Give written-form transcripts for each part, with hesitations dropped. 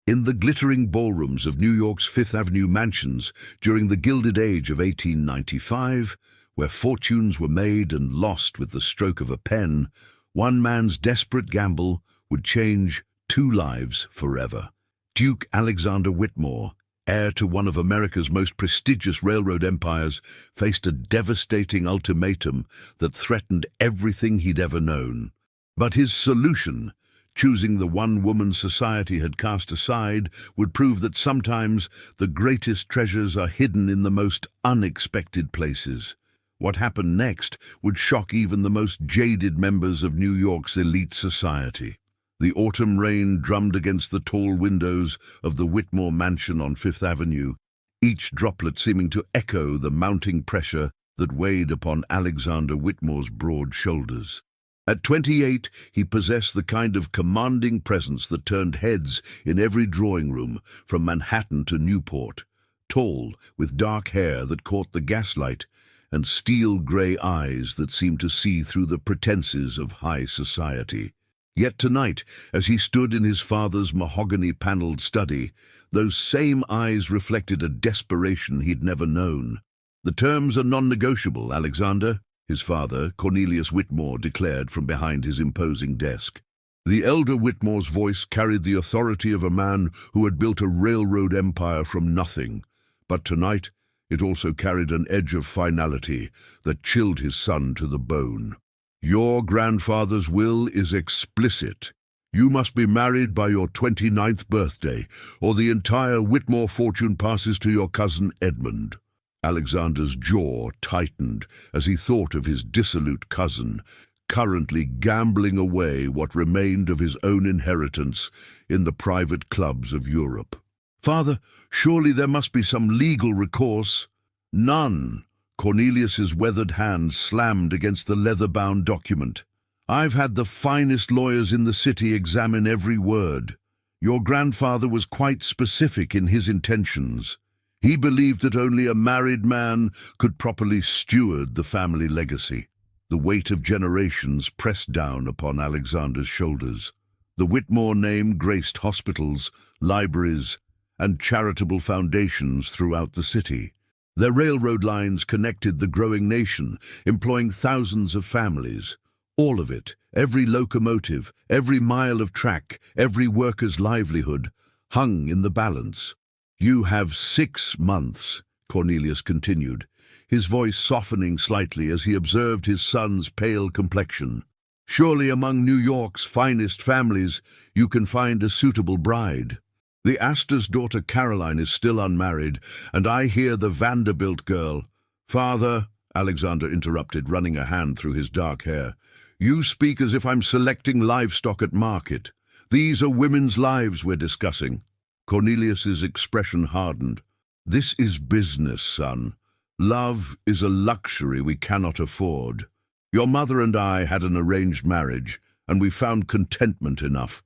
In the glittering ballrooms of New York's Fifth Avenue mansions during the Gilded Age of 1895, where fortunes were made and lost with the stroke of a pen, one man's desperate gamble would change two lives forever. Duke Alexander Whitmore, heir to one of America's most prestigious railroad empires, faced a devastating ultimatum that threatened everything he'd ever known. But his solution, choosing the one woman society had cast aside, would prove that sometimes the greatest treasures are hidden in the most unexpected places. What happened next would shock even the most jaded members of New York's elite society. The autumn rain drummed against the tall windows of the Whitmore mansion on Fifth Avenue, each droplet seeming to echo the mounting pressure that weighed upon Alexander Whitmore's broad shoulders. At 28, he possessed the kind of commanding presence that turned heads in every drawing room, from Manhattan to Newport. Tall, with dark hair that caught the gaslight, and steel-grey eyes that seemed to see through the pretenses of high society. Yet tonight, as he stood in his father's mahogany-panelled study, those same eyes reflected a desperation he'd never known. "The terms are non-negotiable, Alexander," his father, Cornelius Whitmore, declared from behind his imposing desk. The elder Whitmore's voice carried the authority of a man who had built a railroad empire from nothing. But tonight, it also carried an edge of finality that chilled his son to the bone. "Your grandfather's will is explicit. You must be married by your 29th birthday, or the entire Whitmore fortune passes to your cousin Edmund." Alexander's jaw tightened as he thought of his dissolute cousin, currently gambling away what remained of his own inheritance in the private clubs of Europe. "Father, surely there must be some legal recourse." "None." Cornelius's weathered hand slammed against the leather-bound document. "I've had the finest lawyers in the city examine every word. Your grandfather was quite specific in his intentions. He believed that only a married man could properly steward the family legacy." The weight of generations pressed down upon Alexander's shoulders. The Whitmore name graced hospitals, libraries, and charitable foundations throughout the city. Their railroad lines connected the growing nation, employing thousands of families. All of it, every locomotive, every mile of track, every worker's livelihood, hung in the balance. "You have 6 months," Cornelius continued, his voice softening slightly as he observed his son's pale complexion. "Surely among New York's finest families you can find a suitable bride. The Astor's daughter Caroline is still unmarried, and I hear the Vanderbilt girl—" "Father," Alexander interrupted, running a hand through his dark hair, "you speak as if I'm selecting livestock at market. These are women's lives we're discussing." Cornelius's expression hardened. "This is business, son. Love is a luxury we cannot afford. Your mother and I had an arranged marriage, and we found contentment enough.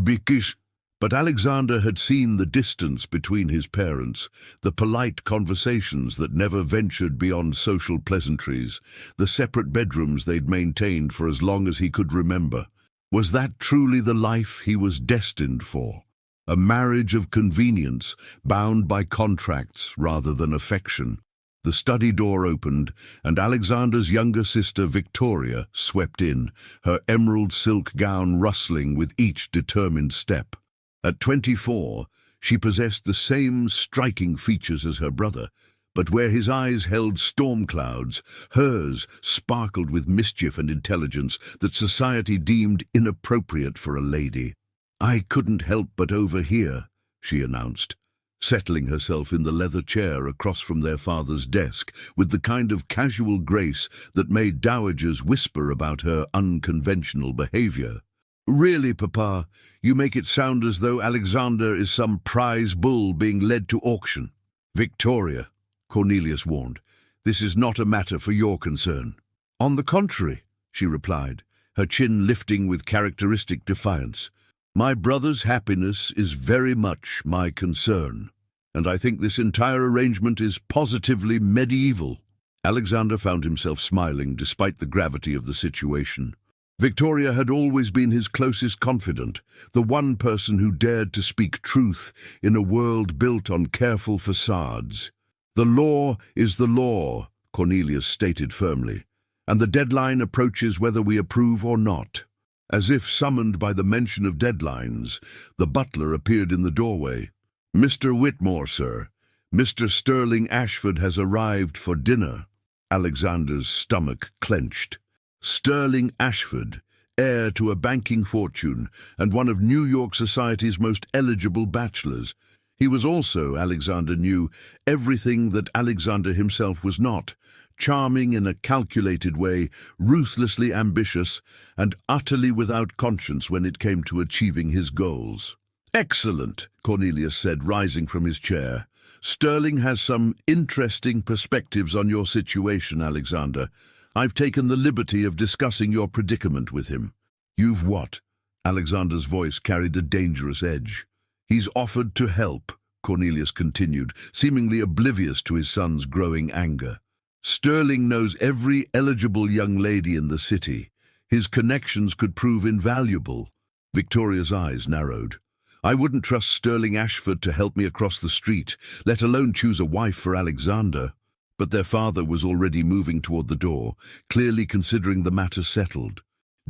Because—" But Alexander had seen the distance between his parents, the polite conversations that never ventured beyond social pleasantries, the separate bedrooms they'd maintained for as long as he could remember. Was that truly the life he was destined for? A marriage of convenience, bound by contracts rather than affection. The study door opened, and Alexander's younger sister Victoria swept in, her emerald silk gown rustling with each determined step. At 24, she possessed the same striking features as her brother, but where his eyes held storm clouds, hers sparkled with mischief and intelligence that society deemed inappropriate for a lady. "I couldn't help but overhear," she announced, settling herself in the leather chair across from their father's desk with the kind of casual grace that made dowagers whisper about her unconventional behavior. "Really, Papa, you make it sound as though Alexander is some prize bull being led to auction." "Victoria," Cornelius warned, "this is not a matter for your concern." "On the contrary," she replied, her chin lifting with characteristic defiance. "My brother's happiness is very much my concern, and I think this entire arrangement is positively medieval." Alexander found himself smiling despite the gravity of the situation. Victoria had always been his closest confidant, the one person who dared to speak truth in a world built on careful facades. "The law is the law," Cornelius stated firmly, "and the deadline approaches whether we approve or not." As if summoned by the mention of deadlines, the butler appeared in the doorway. "Mr. Whitmore, sir. Mr. Sterling Ashford has arrived for dinner." Alexander's stomach clenched. Sterling Ashford, heir to a banking fortune and one of New York society's most eligible bachelors. He was also, Alexander knew, everything that Alexander himself was not: charming in a calculated way, ruthlessly ambitious, and utterly without conscience when it came to achieving his goals. "Excellent," Cornelius said, rising from his chair. "Sterling has some interesting perspectives on your situation, Alexander. I've taken the liberty of discussing your predicament with him." "You've what?" Alexander's voice carried a dangerous edge. "He's offered to help," Cornelius continued, seemingly oblivious to his son's growing anger. "Sterling knows every eligible young lady in the city. His connections could prove invaluable." Victoria's eyes narrowed. "I wouldn't trust Sterling Ashford to help me across the street, let alone choose a wife for Alexander." But their father was already moving toward the door, clearly considering the matter settled.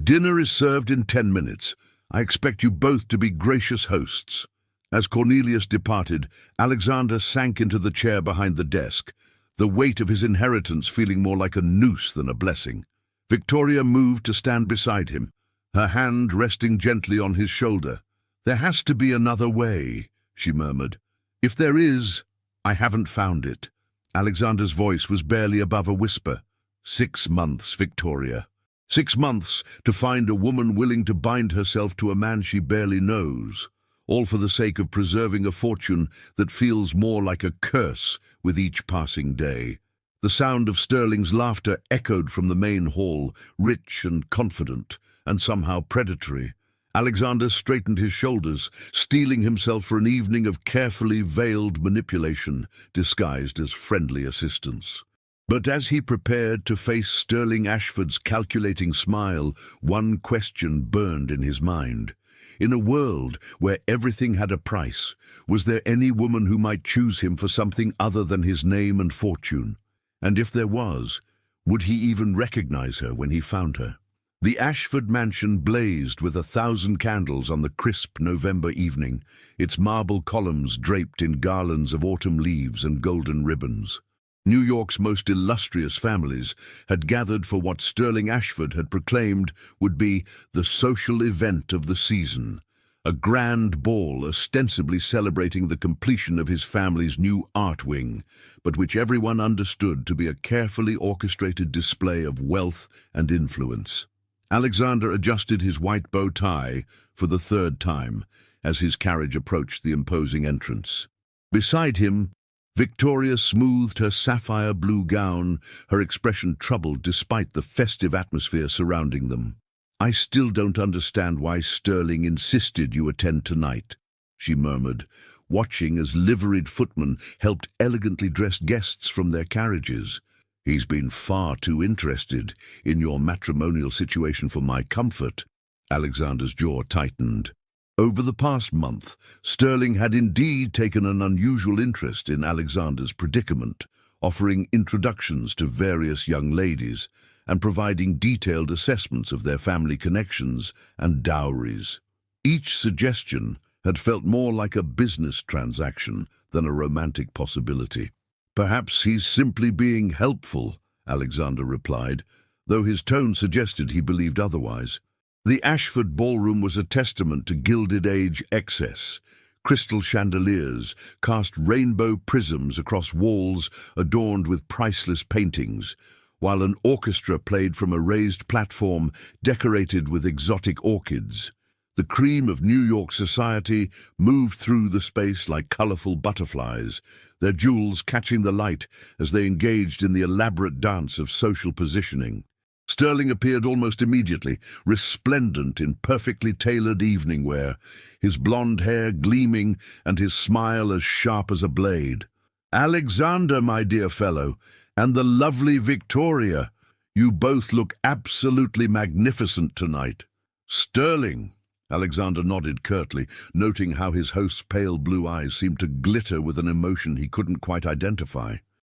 "Dinner is served in 10 minutes. I expect you both to be gracious hosts." As Cornelius departed, Alexander sank into the chair behind the desk, the weight of his inheritance feeling more like a noose than a blessing. Victoria moved to stand beside him, her hand resting gently on his shoulder. "There has to be another way," she murmured. "If there is, I haven't found it." Alexander's voice was barely above a whisper. 6 months, Victoria. 6 months to find a woman willing to bind herself to a man she barely knows, all for the sake of preserving a fortune that feels more like a curse with each passing day. The sound of Sterling's laughter echoed from the main hall, rich and confident, and somehow predatory. Alexander straightened his shoulders, steeling himself for an evening of carefully veiled manipulation, disguised as friendly assistance. But as he prepared to face Sterling Ashford's calculating smile, one question burned in his mind. In a world where everything had a price, was there any woman who might choose him for something other than his name and fortune? And if there was, would he even recognize her when he found her? The Ashford mansion blazed with 1,000 candles on the crisp November evening, its marble columns draped in garlands of autumn leaves and golden ribbons. New York's most illustrious families had gathered for what Sterling Ashford had proclaimed would be the social event of the season, a grand ball ostensibly celebrating the completion of his family's new art wing, but which everyone understood to be a carefully orchestrated display of wealth and influence. Alexander adjusted his white bow tie for the 3rd time as his carriage approached the imposing entrance. Beside him, Victoria smoothed her sapphire blue gown, her expression troubled despite the festive atmosphere surrounding them. "I still don't understand why Sterling insisted you attend tonight," she murmured, watching as liveried footmen helped elegantly dressed guests from their carriages. "He's been far too interested in your matrimonial situation for my comfort." Alexander's jaw tightened. Over the past month, Sterling had indeed taken an unusual interest in Alexander's predicament, offering introductions to various young ladies and providing detailed assessments of their family connections and dowries. Each suggestion had felt more like a business transaction than a romantic possibility. "Perhaps he's simply being helpful," Alexander replied, though his tone suggested he believed otherwise. The Ashford ballroom was a testament to Gilded Age excess. Crystal chandeliers cast rainbow prisms across walls adorned with priceless paintings, while an orchestra played from a raised platform decorated with exotic orchids. The cream of New York society moved through the space like colorful butterflies, their jewels catching the light as they engaged in the elaborate dance of social positioning. Sterling appeared almost immediately, resplendent in perfectly tailored evening wear, his blonde hair gleaming and his smile as sharp as a blade. "Alexander, my dear fellow, and the lovely Victoria. You both look absolutely magnificent tonight. Sterling. Alexander nodded curtly, noting how his host's pale blue eyes seemed to glitter with an emotion he couldn't quite identify.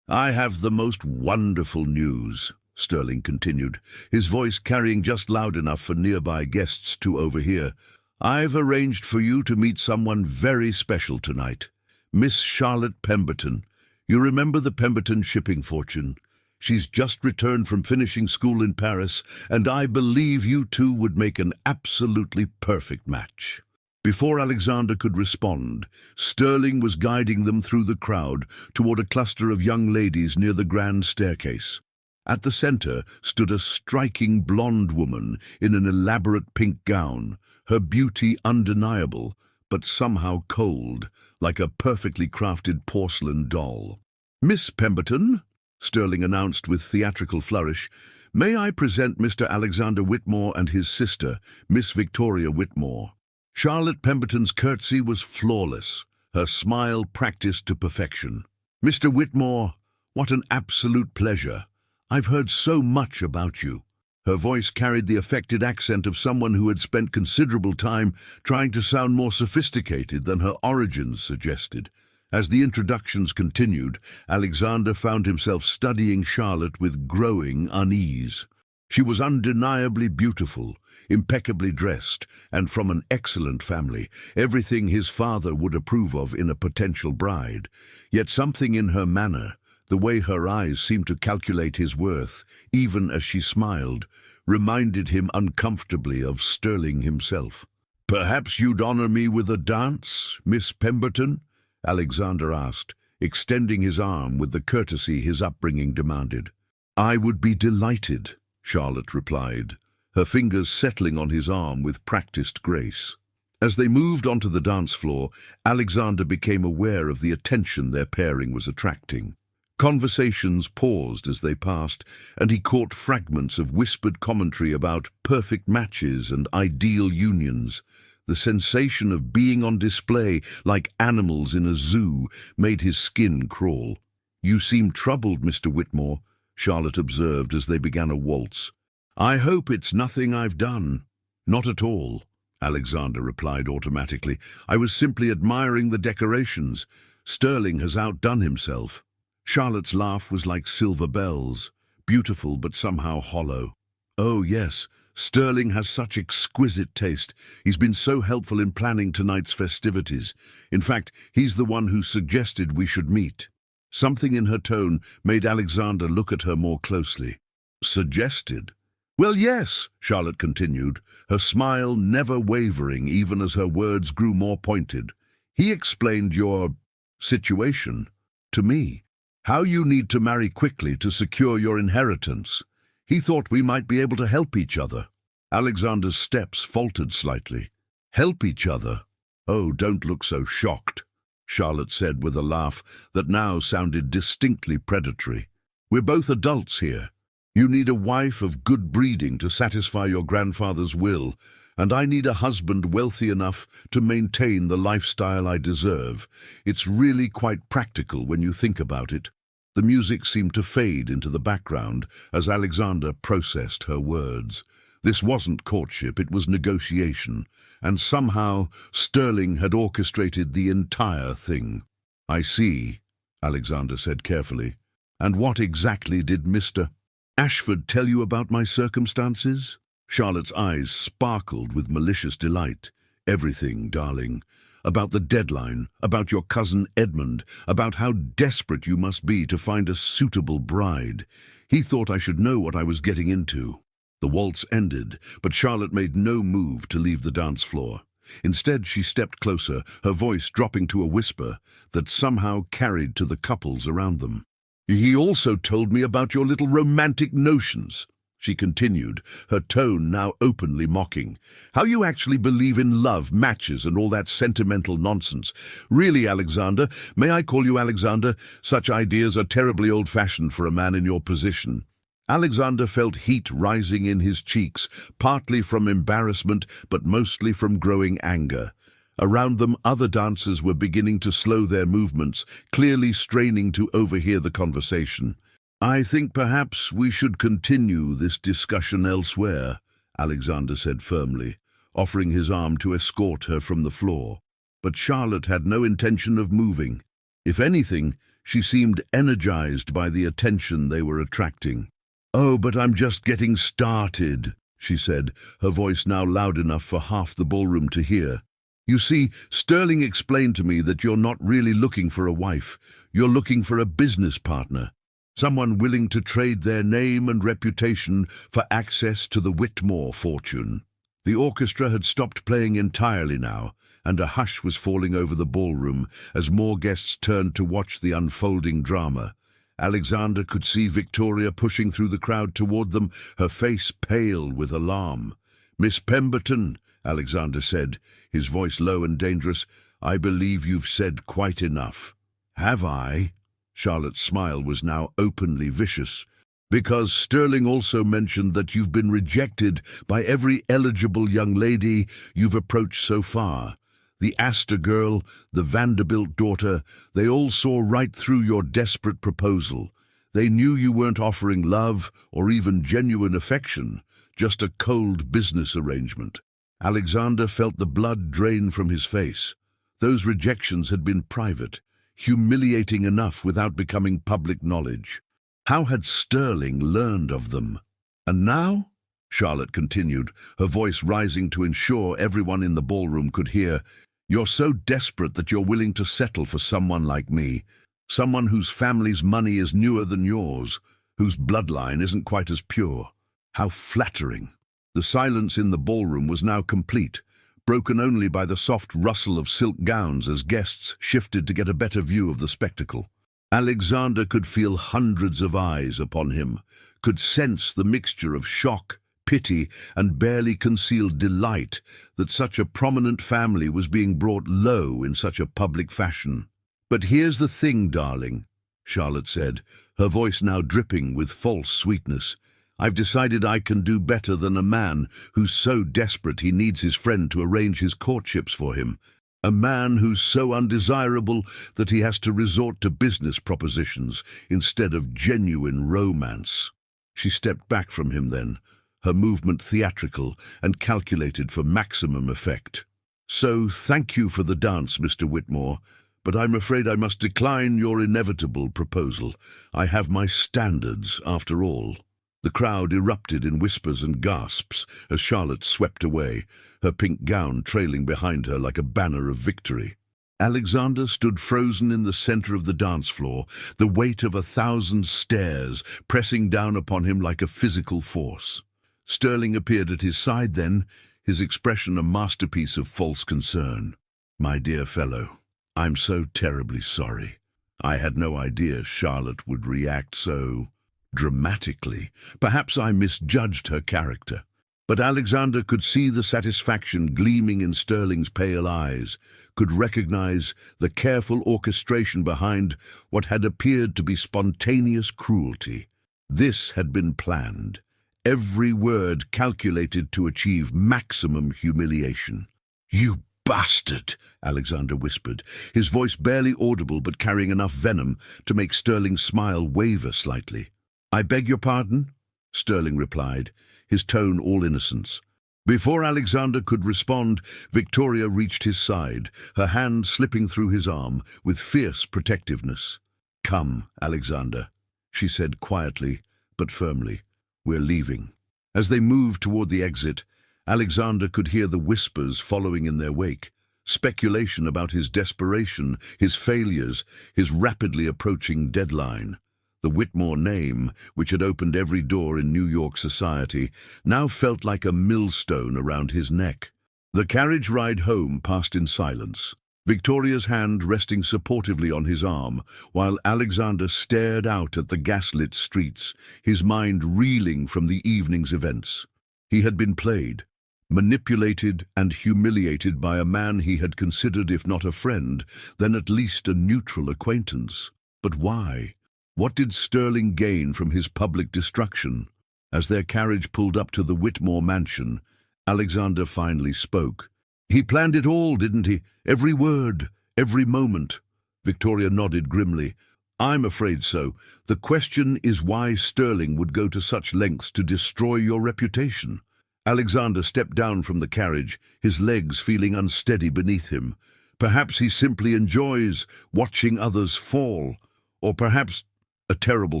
I have the most wonderful news, Sterling continued, his voice carrying just loud enough for nearby guests to overhear. I've arranged for you to meet someone very special tonight. Miss Charlotte Pemberton. You remember the Pemberton shipping fortune? She's just returned from finishing school in Paris, and I believe you two would make an absolutely perfect match. Before Alexander could respond, Sterling was guiding them through the crowd toward a cluster of young ladies near the grand staircase. At the center stood a striking blonde woman in an elaborate pink gown, her beauty undeniable, but somehow cold, like a perfectly crafted porcelain doll. Miss Pemberton, Sterling announced with theatrical flourish, may I present Mr. Alexander Whitmore and his sister, Miss Victoria Whitmore. Charlotte Pemberton's curtsy was flawless, her smile practiced to perfection. Mr. Whitmore, what an absolute pleasure. I've heard so much about you. Her voice carried the affected accent of someone who had spent considerable time trying to sound more sophisticated than her origins suggested. As the introductions continued, Alexander found himself studying Charlotte with growing unease. She was undeniably beautiful, impeccably dressed, and from an excellent family, everything his father would approve of in a potential bride. Yet something in her manner, the way her eyes seemed to calculate his worth, even as she smiled, reminded him uncomfortably of Sterling himself. "Perhaps you'd honor me with a dance, Miss Pemberton?" Alexander asked, extending his arm with the courtesy his upbringing demanded. "I would be delighted," Charlotte replied, her fingers settling on his arm with practiced grace. As they moved onto the dance floor, Alexander became aware of the attention their pairing was attracting. Conversations paused as they passed, and he caught fragments of whispered commentary about perfect matches and ideal unions. The sensation of being on display like animals in a zoo made his skin crawl. "You seem troubled, Mr. Whitmore," Charlotte observed as they began a waltz. "I hope it's nothing I've done." "Not at all," Alexander replied automatically. "I was simply admiring the decorations. Sterling has outdone himself." Charlotte's laugh was like silver bells, beautiful but somehow hollow. "Oh, yes. Sterling has such exquisite taste. He's been so helpful in planning tonight's festivities. In fact, he's the one who suggested we should meet." Something in her tone made Alexander look at her more closely. "Suggested?" "Well, yes," Charlotte continued, her smile never wavering even as her words grew more pointed. "He explained your situation to me. How you need to marry quickly to secure your inheritance. He thought we might be able to help each other." Alexander's steps faltered slightly. "Help each other? Oh, don't look so shocked," Charlotte said with a laugh that now sounded distinctly predatory. "We're both adults here. You need a wife of good breeding to satisfy your grandfather's will, and I need a husband wealthy enough to maintain the lifestyle I deserve. It's really quite practical when you think about it." The music seemed to fade into the background as Alexander processed her words. This wasn't courtship, it was negotiation, and somehow Sterling had orchestrated the entire thing. "I see," Alexander said carefully. "And what exactly did Mr. Ashford tell you about my circumstances?" Charlotte's eyes sparkled with malicious delight. "Everything, darling. About the deadline, about your cousin Edmund, about how desperate you must be to find a suitable bride. He thought I should know what I was getting into." The waltz ended, but Charlotte made no move to leave the dance floor. Instead, she stepped closer, her voice dropping to a whisper that somehow carried to the couples around them. "He also told me about your little romantic notions," she continued, her tone now openly mocking. "How you actually believe in love, matches, and all that sentimental nonsense. Really, Alexander, may I call you Alexander? Such ideas are terribly old-fashioned for a man in your position." Alexander felt heat rising in his cheeks, partly from embarrassment, but mostly from growing anger. Around them, other dancers were beginning to slow their movements, clearly straining to overhear the conversation. I think perhaps we should continue this discussion elsewhere, Alexander said firmly, offering his arm to escort her from the floor. But Charlotte had no intention of moving. If anything, she seemed energized by the attention they were attracting. "Oh, but I'm just getting started," she said, her voice now loud enough for half the ballroom to hear. "You see, Sterling explained to me that you're not really looking for a wife. You're looking for a business partner. Someone willing to trade their name and reputation for access to the Whitmore fortune." The orchestra had stopped playing entirely now, and a hush was falling over the ballroom as more guests turned to watch the unfolding drama. Alexander could see Victoria pushing through the crowd toward them, her face pale with alarm. "Miss Pemberton," Alexander said, his voice low and dangerous, "I believe you've said quite enough." "Have I?" Charlotte's smile was now openly vicious. "Because Sterling also mentioned that you've been rejected by every eligible young lady you've approached so far. The Astor girl, the Vanderbilt daughter, they all saw right through your desperate proposal. They knew you weren't offering love or even genuine affection, just a cold business arrangement." Alexander felt the blood drain from his face. Those rejections had been private, humiliating enough without becoming public knowledge. How had Sterling learned of them? "And now," Charlotte continued, her voice rising to ensure everyone in the ballroom could hear, "you're so desperate that you're willing to settle for someone like me, someone whose family's money is newer than yours, whose bloodline isn't quite as pure. How flattering." The silence in the ballroom was now complete, broken only by the soft rustle of silk gowns as guests shifted to get a better view of the spectacle. Alexander could feel hundreds of eyes upon him, could sense the mixture of shock, pity, and barely concealed delight that such a prominent family was being brought low in such a public fashion. "But here's the thing, darling," Charlotte said, her voice now dripping with false sweetness. "I've decided I can do better than a man who's so desperate he needs his friend to arrange his courtships for him. A man who's so undesirable that he has to resort to business propositions instead of genuine romance." She stepped back from him then, her movement theatrical and calculated for maximum effect. "So thank you for the dance, Mr. Whitmore, but I'm afraid I must decline your inevitable proposal. I have my standards, after all." The crowd erupted in whispers and gasps as Charlotte swept away, her pink gown trailing behind her like a banner of victory. Alexander stood frozen in the center of the dance floor, the weight of 1,000 stares pressing down upon him like a physical force. Sterling appeared at his side then, his expression a masterpiece of false concern. "My dear fellow, I'm so terribly sorry. I had no idea Charlotte would react so dramatically. Perhaps I misjudged her character." But Alexander could see the satisfaction gleaming in Sterling's pale eyes, could recognize the careful orchestration behind what had appeared to be spontaneous cruelty. This had been planned, every word calculated to achieve maximum humiliation. "You bastard," Alexander whispered, his voice barely audible but carrying enough venom to make Sterling's smile waver slightly. "I beg your pardon?" Sterling replied, his tone all innocence. Before Alexander could respond, Victoria reached his side, her hand slipping through his arm with fierce protectiveness. "Come, Alexander," she said quietly but firmly. "We're leaving." As they moved toward the exit, Alexander could hear the whispers following in their wake, speculation about his desperation, his failures, his rapidly approaching deadline. The Whitmore name, which had opened every door in New York society, now felt like a millstone around his neck. The carriage ride home passed in silence, Victoria's hand resting supportively on his arm, while Alexander stared out at the gaslit streets, his mind reeling from the evening's events. He had been played, manipulated and humiliated by a man he had considered, if not a friend, then at least a neutral acquaintance. But why? What did Sterling gain from his public destruction? As their carriage pulled up to the Whitmore mansion, Alexander finally spoke. "He planned it all, didn't he? Every word, every moment." Victoria nodded grimly. I'm afraid so. The question is why Sterling would go to such lengths to destroy your reputation. Alexander stepped down from the carriage, his legs feeling unsteady beneath him. Perhaps he simply enjoys watching others fall, or perhaps a terrible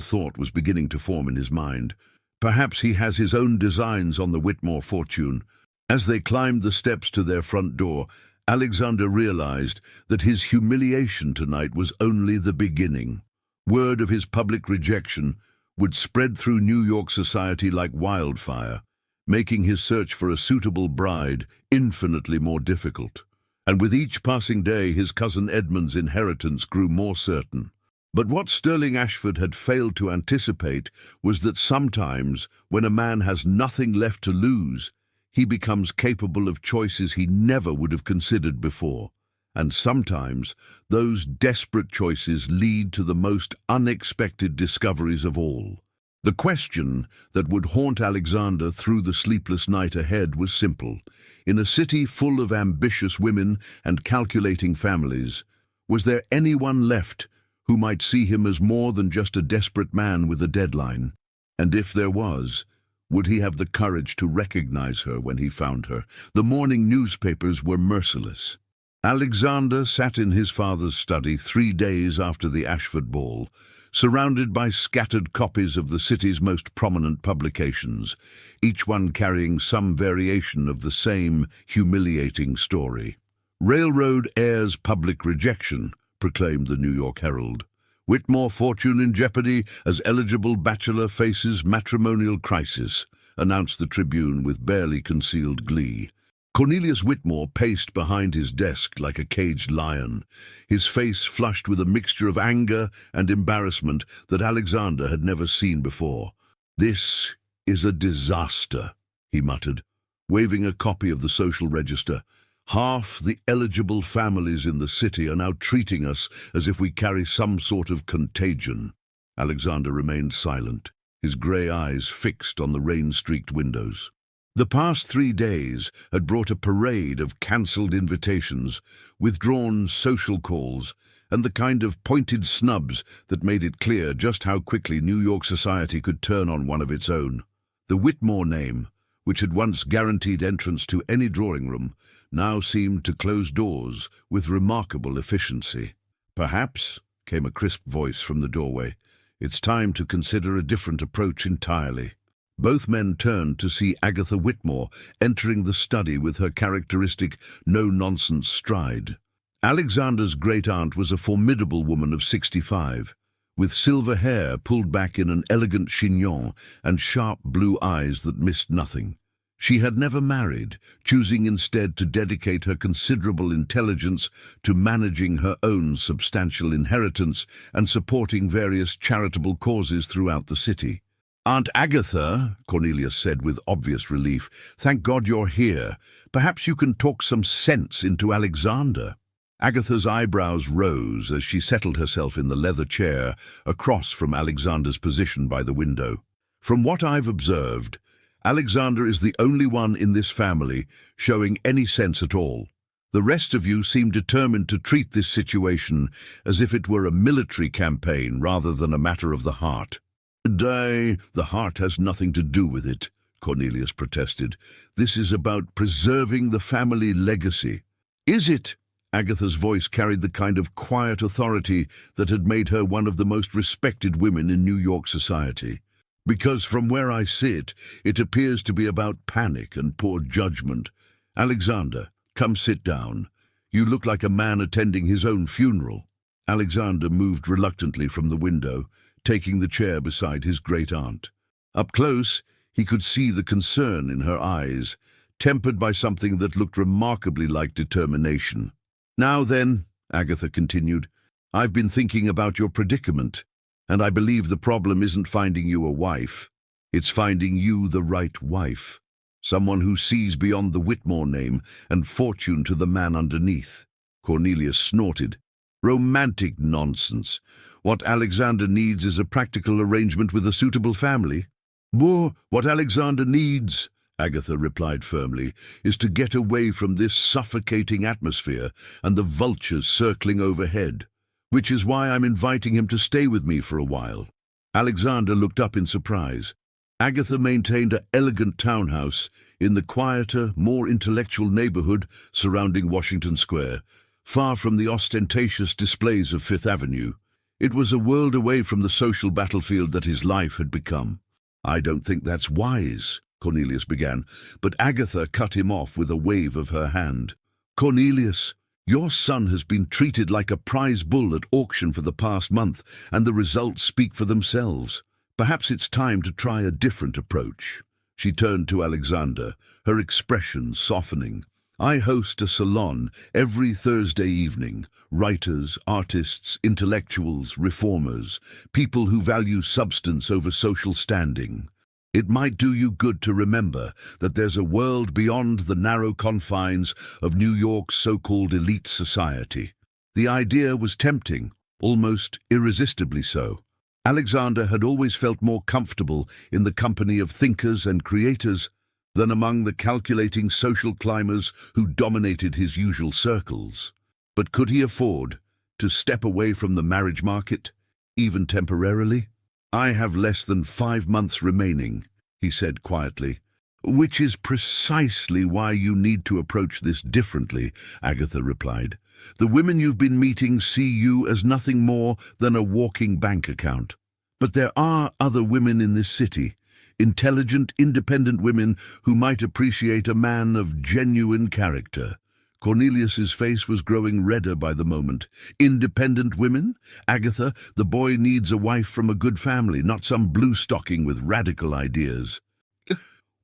thought was beginning to form in his mind. Perhaps he has his own designs on the Whitmore fortune. As they climbed the steps to their front door, Alexander realized that his humiliation tonight was only the beginning. Word of his public rejection would spread through New York society like wildfire, making his search for a suitable bride infinitely more difficult. And with each passing day, his cousin Edmund's inheritance grew more certain. But what Sterling Ashford had failed to anticipate was that sometimes, when a man has nothing left to lose, he becomes capable of choices he never would have considered before. And sometimes, those desperate choices lead to the most unexpected discoveries of all. The question that would haunt Alexander through the sleepless night ahead was simple. In a city full of ambitious women and calculating families, was there anyone left who might see him as more than just a desperate man with a deadline? And if there was, would he have the courage to recognize her when he found her? The morning newspapers were merciless. Alexander sat in his father's study 3 days after the Ashford ball, surrounded by scattered copies of the city's most prominent publications, each one carrying some variation of the same humiliating story. "Railroad heir's public rejection," proclaimed the New York Herald. "Whitmore fortune in jeopardy as eligible bachelor faces matrimonial crisis," announced the Tribune with barely concealed glee. Cornelius Whitmore paced behind his desk like a caged lion, his face flushed with a mixture of anger and embarrassment that Alexander had never seen before. "This is a disaster," he muttered, waving a copy of the Social Register. "Half the eligible families in the city are now treating us as if we carry some sort of contagion." Alexander remained silent, his grey eyes fixed on the rain-streaked windows. The past 3 days had brought a parade of cancelled invitations, withdrawn social calls, and the kind of pointed snubs that made it clear just how quickly New York society could turn on one of its own. The Whitmore name, which had once guaranteed entrance to any drawing room, now seemed to close doors with remarkable efficiency. "Perhaps," came a crisp voice from the doorway, "it's time to consider a different approach entirely." Both men turned to see Agatha Whitmore entering the study with her characteristic no-nonsense stride. Alexander's great-aunt was a formidable woman of 65, with silver hair pulled back in an elegant chignon and sharp blue eyes that missed nothing. She had never married, choosing instead to dedicate her considerable intelligence to managing her own substantial inheritance and supporting various charitable causes throughout the city. "Aunt Agatha," Cornelius said with obvious relief, "thank God you're here. Perhaps you can talk some sense into Alexander." Agatha's eyebrows rose as she settled herself in the leather chair across from Alexander's position by the window. "From what I've observed, Alexander is the only one in this family showing any sense at all. The rest of you seem determined to treat this situation as if it were a military campaign rather than a matter of the heart." "The heart has nothing to do with it," Cornelius protested. "This is about preserving the family legacy." "Is it?" Agatha's voice carried the kind of quiet authority that had made her one of the most respected women in New York society. "Because from where I sit, it appears to be about panic and poor judgment. Alexander, come sit down. You look like a man attending his own funeral." Alexander moved reluctantly from the window, taking the chair beside his great-aunt. Up close, he could see the concern in her eyes, tempered by something that looked remarkably like determination. "Now then," Agatha continued, "I've been thinking about your predicament, and I believe the problem isn't finding you a wife. It's finding you the right wife. Someone who sees beyond the Whitmore name and fortune to the man underneath." Cornelius snorted. "Romantic nonsense. What Alexander needs is a practical arrangement with a suitable family." "What Alexander needs," Agatha replied firmly, "is to get away from this suffocating atmosphere and the vultures circling overhead. which is why I'm inviting him to stay with me for a while." Alexander looked up in surprise. Agatha maintained an elegant townhouse in the quieter, more intellectual neighborhood surrounding Washington Square, far from the ostentatious displays of Fifth Avenue. It was a world away from the social battlefield that his life had become. "I don't think that's wise," Cornelius began, but Agatha cut him off with a wave of her hand. "Cornelius, your son has been treated like a prize bull at auction for the past month, and the results speak for themselves. Perhaps it's time to try a different approach." She turned to Alexander, her expression softening. "I host a salon every Thursday evening. Writers, artists, intellectuals, reformers, people who value substance over social standing. It might do you good to remember that there's a world beyond the narrow confines of New York's so-called elite society." The idea was tempting, almost irresistibly so. Alexander had always felt more comfortable in the company of thinkers and creators than among the calculating social climbers who dominated his usual circles. But could he afford to step away from the marriage market, even temporarily? "I have less than 5 months remaining," he said quietly. "Which is precisely why you need to approach this differently," Agatha replied. "The women you've been meeting see you as nothing more than a walking bank account. But there are other women in this city, intelligent, independent women who might appreciate a man of genuine character." Cornelius's face was growing redder by the moment. "Independent women? Agatha, the boy needs a wife from a good family, not some blue stocking with radical ideas."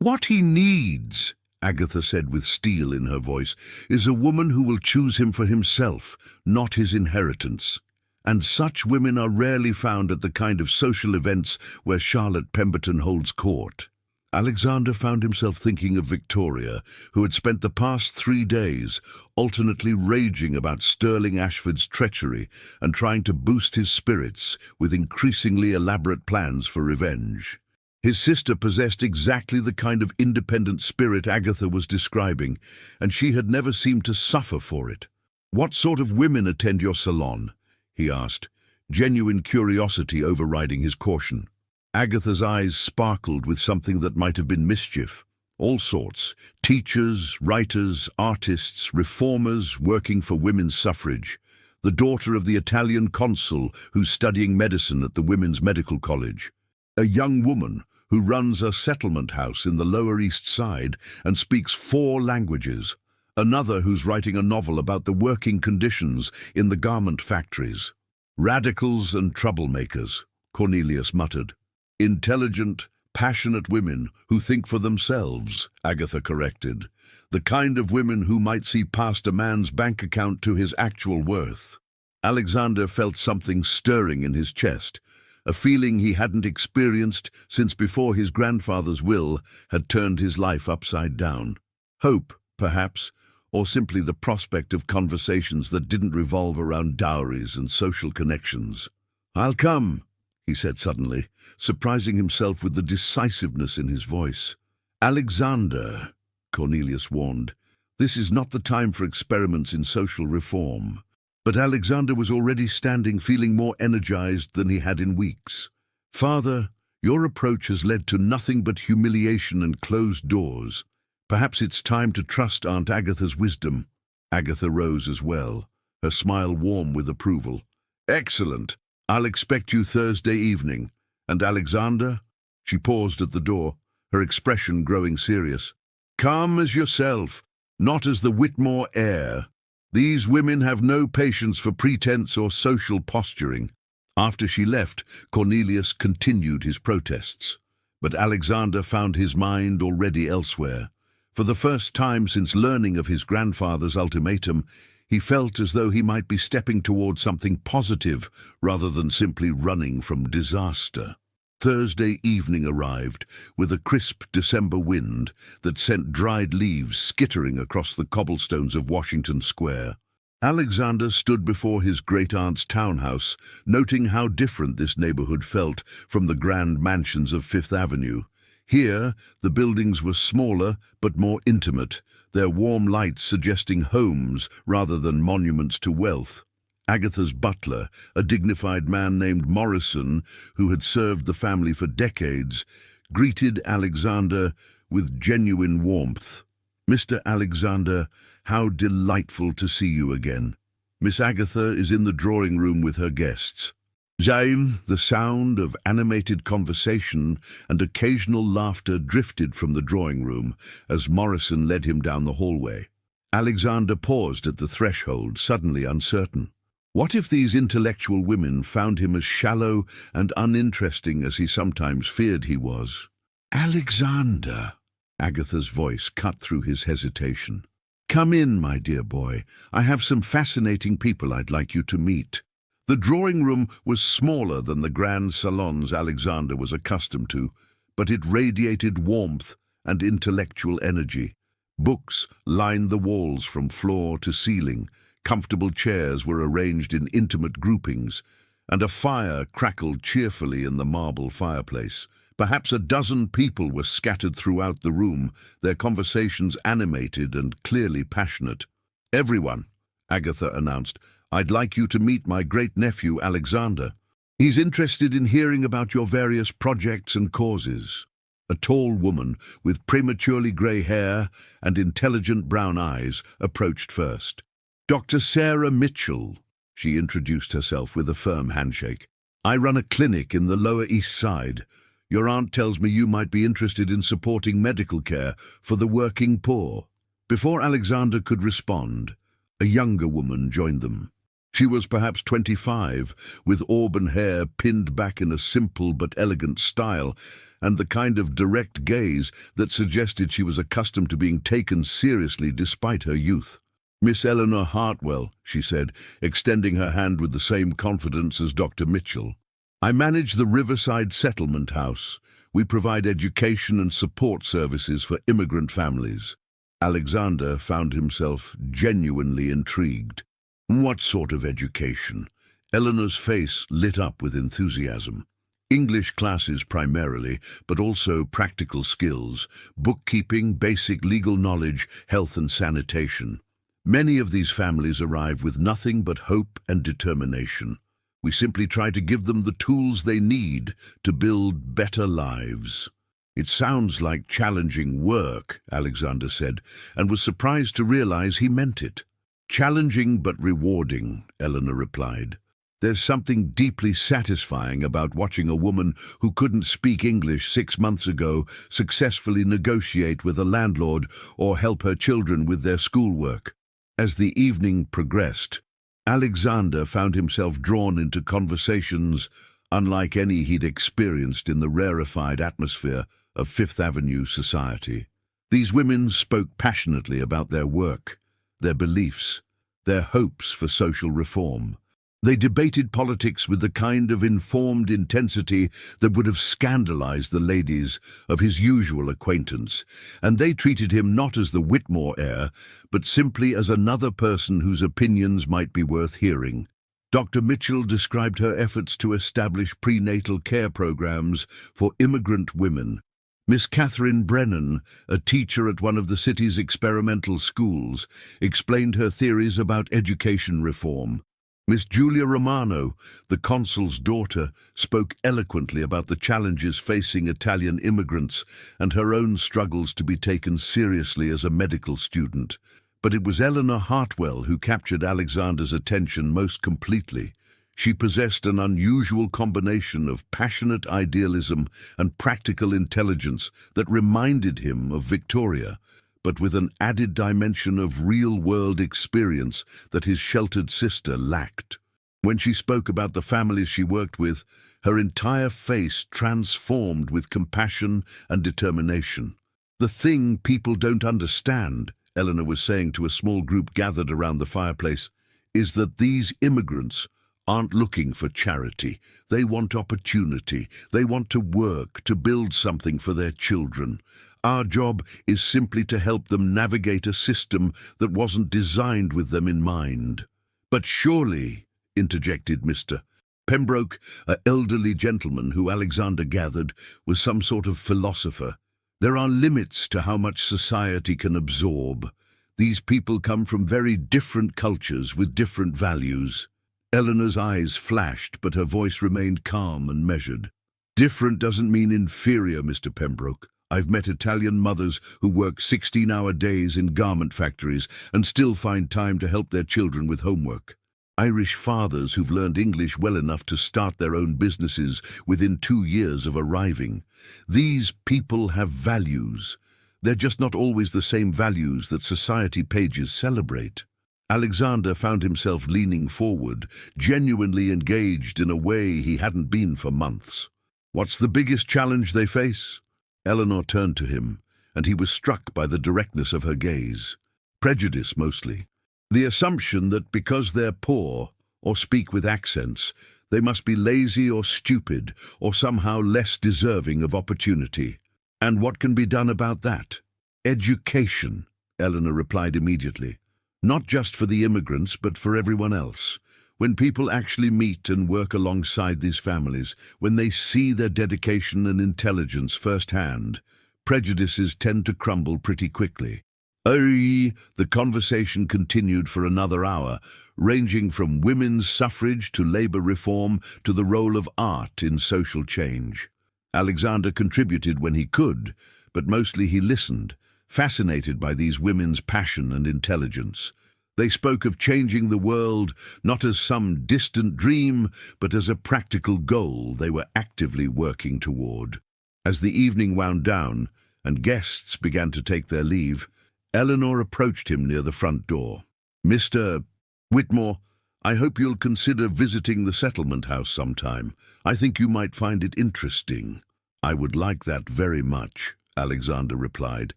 "What he needs," Agatha said with steel in her voice, "is a woman who will choose him for himself, not his inheritance. And such women are rarely found at the kind of social events where Charlotte Pemberton holds court." Alexander found himself thinking of Victoria, who had spent the past 3 days alternately raging about Sterling Ashford's treachery and trying to boost his spirits with increasingly elaborate plans for revenge. His sister possessed exactly the kind of independent spirit Agatha was describing, and she had never seemed to suffer for it. "What sort of women attend your salon?" he asked, genuine curiosity overriding his caution. Agatha's eyes sparkled with something that might have been mischief. "All sorts. Teachers, writers, artists, reformers working for women's suffrage. The daughter of the Italian consul who's studying medicine at the Women's Medical College. A young woman who runs a settlement house in the Lower East Side and speaks 4 languages. Another who's writing a novel about the working conditions in the garment factories. Radicals and troublemakers," Cornelius muttered. "Intelligent, passionate women who think for themselves," Agatha corrected. "The kind of women who might see past a man's bank account to his actual worth." Alexander felt something stirring in his chest, a feeling he hadn't experienced since before his grandfather's will had turned his life upside down. Hope, perhaps, or simply the prospect of conversations that didn't revolve around dowries and social connections. "I'll come," he said suddenly, surprising himself with the decisiveness in his voice. "Alexander," Cornelius warned, "this is not the time for experiments in social reform." But Alexander was already standing feeling more energized than he had in weeks. "Father, your approach has led to nothing but humiliation and closed doors. Perhaps it's time to trust Aunt Agatha's wisdom." Agatha rose as well, her smile warm with approval. "Excellent. I'll expect you Thursday evening. And Alexander?" She paused at the door, her expression growing serious. "Come as yourself, not as the Whitmore heir. These women have no patience for pretense or social posturing." After she left, Cornelius continued his protests. But Alexander found his mind already elsewhere. For the first time since learning of his grandfather's ultimatum, he felt as though he might be stepping toward something positive rather than simply running from disaster. Thursday evening arrived with a crisp December wind that sent dried leaves skittering across the cobblestones of Washington Square. Alexander stood before his great-aunt's townhouse, noting how different this neighborhood felt from the grand mansions of Fifth Avenue. Here, the buildings were smaller but more intimate, their warm lights suggesting homes rather than monuments to wealth. Agatha's butler, a dignified man named Morrison, who had served the family for decades, greeted Alexander with genuine warmth. "Mr. Alexander, how delightful to see you again. Miss Agatha is in the drawing room with her guests." The sound of animated conversation and occasional laughter drifted from the drawing room as Morrison led him down the hallway. Alexander paused at the threshold, suddenly uncertain. What if these intellectual women found him as shallow and uninteresting as he sometimes feared he was? "Alexander," Agatha's voice cut through his hesitation. "Come in, my dear boy. I have some fascinating people I'd like you to meet." The drawing room was smaller than the grand salons Alexander was accustomed to, but it radiated warmth and intellectual energy. Books lined the walls from floor to ceiling, comfortable chairs were arranged in intimate groupings, and a fire crackled cheerfully in the marble fireplace. Perhaps a dozen people were scattered throughout the room, their conversations animated and clearly passionate. "Everyone," Agatha announced, "I'd like you to meet my great-nephew Alexander. He's interested in hearing about your various projects and causes." A tall woman with prematurely grey hair and intelligent brown eyes approached first. "Dr. Sarah Mitchell," she introduced herself with a firm handshake. "I run a clinic in the Lower East Side. Your aunt tells me you might be interested in supporting medical care for the working poor." Before Alexander could respond, a younger woman joined them. She was perhaps 25, with auburn hair pinned back in a simple but elegant style, and the kind of direct gaze that suggested she was accustomed to being taken seriously despite her youth. "Miss Eleanor Hartwell," she said, extending her hand with the same confidence as Dr. Mitchell. "I manage the Riverside Settlement House. We provide education and support services for immigrant families." Alexander found himself genuinely intrigued. "What sort of education?" Eleanor's face lit up with enthusiasm. "English classes primarily, but also practical skills, bookkeeping, basic legal knowledge, health and sanitation. Many of these families arrive with nothing but hope and determination. We simply try to give them the tools they need to build better lives." "It sounds like challenging work," Alexander said, and was surprised to realize he meant it. "Challenging but rewarding," Eleanor replied. "There's something deeply satisfying about watching a woman who couldn't speak English 6 months ago successfully negotiate with a landlord or help her children with their schoolwork." As the evening progressed, Alexander found himself drawn into conversations unlike any he'd experienced in the rarefied atmosphere of Fifth Avenue society. These women spoke passionately about their work, their beliefs, their hopes for social reform. They debated politics with the kind of informed intensity that would have scandalized the ladies of his usual acquaintance, and they treated him not as the Whitmore heir, but simply as another person whose opinions might be worth hearing. Dr. Mitchell described her efforts to establish prenatal care programs for immigrant women. Miss Catherine Brennan, a teacher at one of the city's experimental schools, explained her theories about education reform. Miss Julia Romano, the consul's daughter, spoke eloquently about the challenges facing Italian immigrants and her own struggles to be taken seriously as a medical student. But it was Eleanor Hartwell who captured Alexander's attention most completely. She possessed an unusual combination of passionate idealism and practical intelligence that reminded him of Victoria, but with an added dimension of real-world experience that his sheltered sister lacked. When she spoke about the families she worked with, her entire face transformed with compassion and determination. "The thing people don't understand," Eleanor was saying to a small group gathered around the fireplace, "is that these immigrants aren't looking for charity. They want opportunity. They want to work, to build something for their children. Our job is simply to help them navigate a system that wasn't designed with them in mind." "But surely," interjected Mr. Pembroke, an elderly gentleman who Alexander gathered was some sort of philosopher, "there are limits to how much society can absorb. These people come from very different cultures with different values." Eleanor's eyes flashed, but her voice remained calm and measured. Different doesn't mean inferior, Mr. Pembroke. I've met Italian mothers who work 16-hour days in garment factories and still find time to help their children with homework. Irish fathers who've learned English well enough to start their own businesses within 2 years of arriving. These people have values. They're just not always the same values that society pages celebrate. Alexander found himself leaning forward, genuinely engaged in a way he hadn't been for months. What's the biggest challenge they face? Eleanor turned to him, and he was struck by the directness of her gaze. Prejudice, mostly. The assumption that because they're poor, or speak with accents, they must be lazy or stupid, or somehow less deserving of opportunity. And what can be done about that? Education, Eleanor replied immediately. Not just for the immigrants, but for everyone else. When people actually meet and work alongside these families, when they see their dedication and intelligence firsthand, prejudices tend to crumble pretty quickly. The conversation continued for another hour, ranging from women's suffrage to labor reform to the role of art in social change. Alexander contributed when he could, but mostly he listened, fascinated by these women's passion and intelligence. They spoke of changing the world not as some distant dream, but as a practical goal they were actively working toward. As the evening wound down and guests began to take their leave, Eleanor approached him near the front door. "Mr. Whitmore, I hope you'll consider visiting the settlement house sometime. I think you might find it interesting." "I would like that very much," Alexander replied,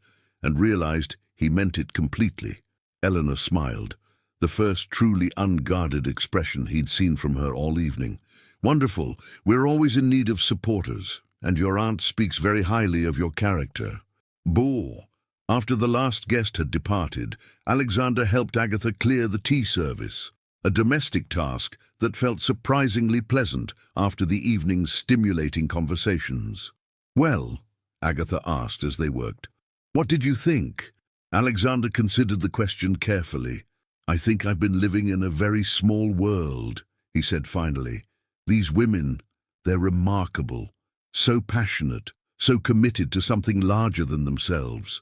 and realized he meant it completely. Eleanor smiled, the first truly unguarded expression he'd seen from her all evening. "Wonderful. We're always in need of supporters, and your aunt speaks very highly of your character." Boo! After the last guest had departed, Alexander helped Agatha clear the tea service, a domestic task that felt surprisingly pleasant after the evening's stimulating conversations. "Well," Agatha asked as they worked, "what did you think?" Alexander considered the question carefully. "I think I've been living in a very small world," he said finally. "These women, they're remarkable, so passionate, so committed to something larger than themselves.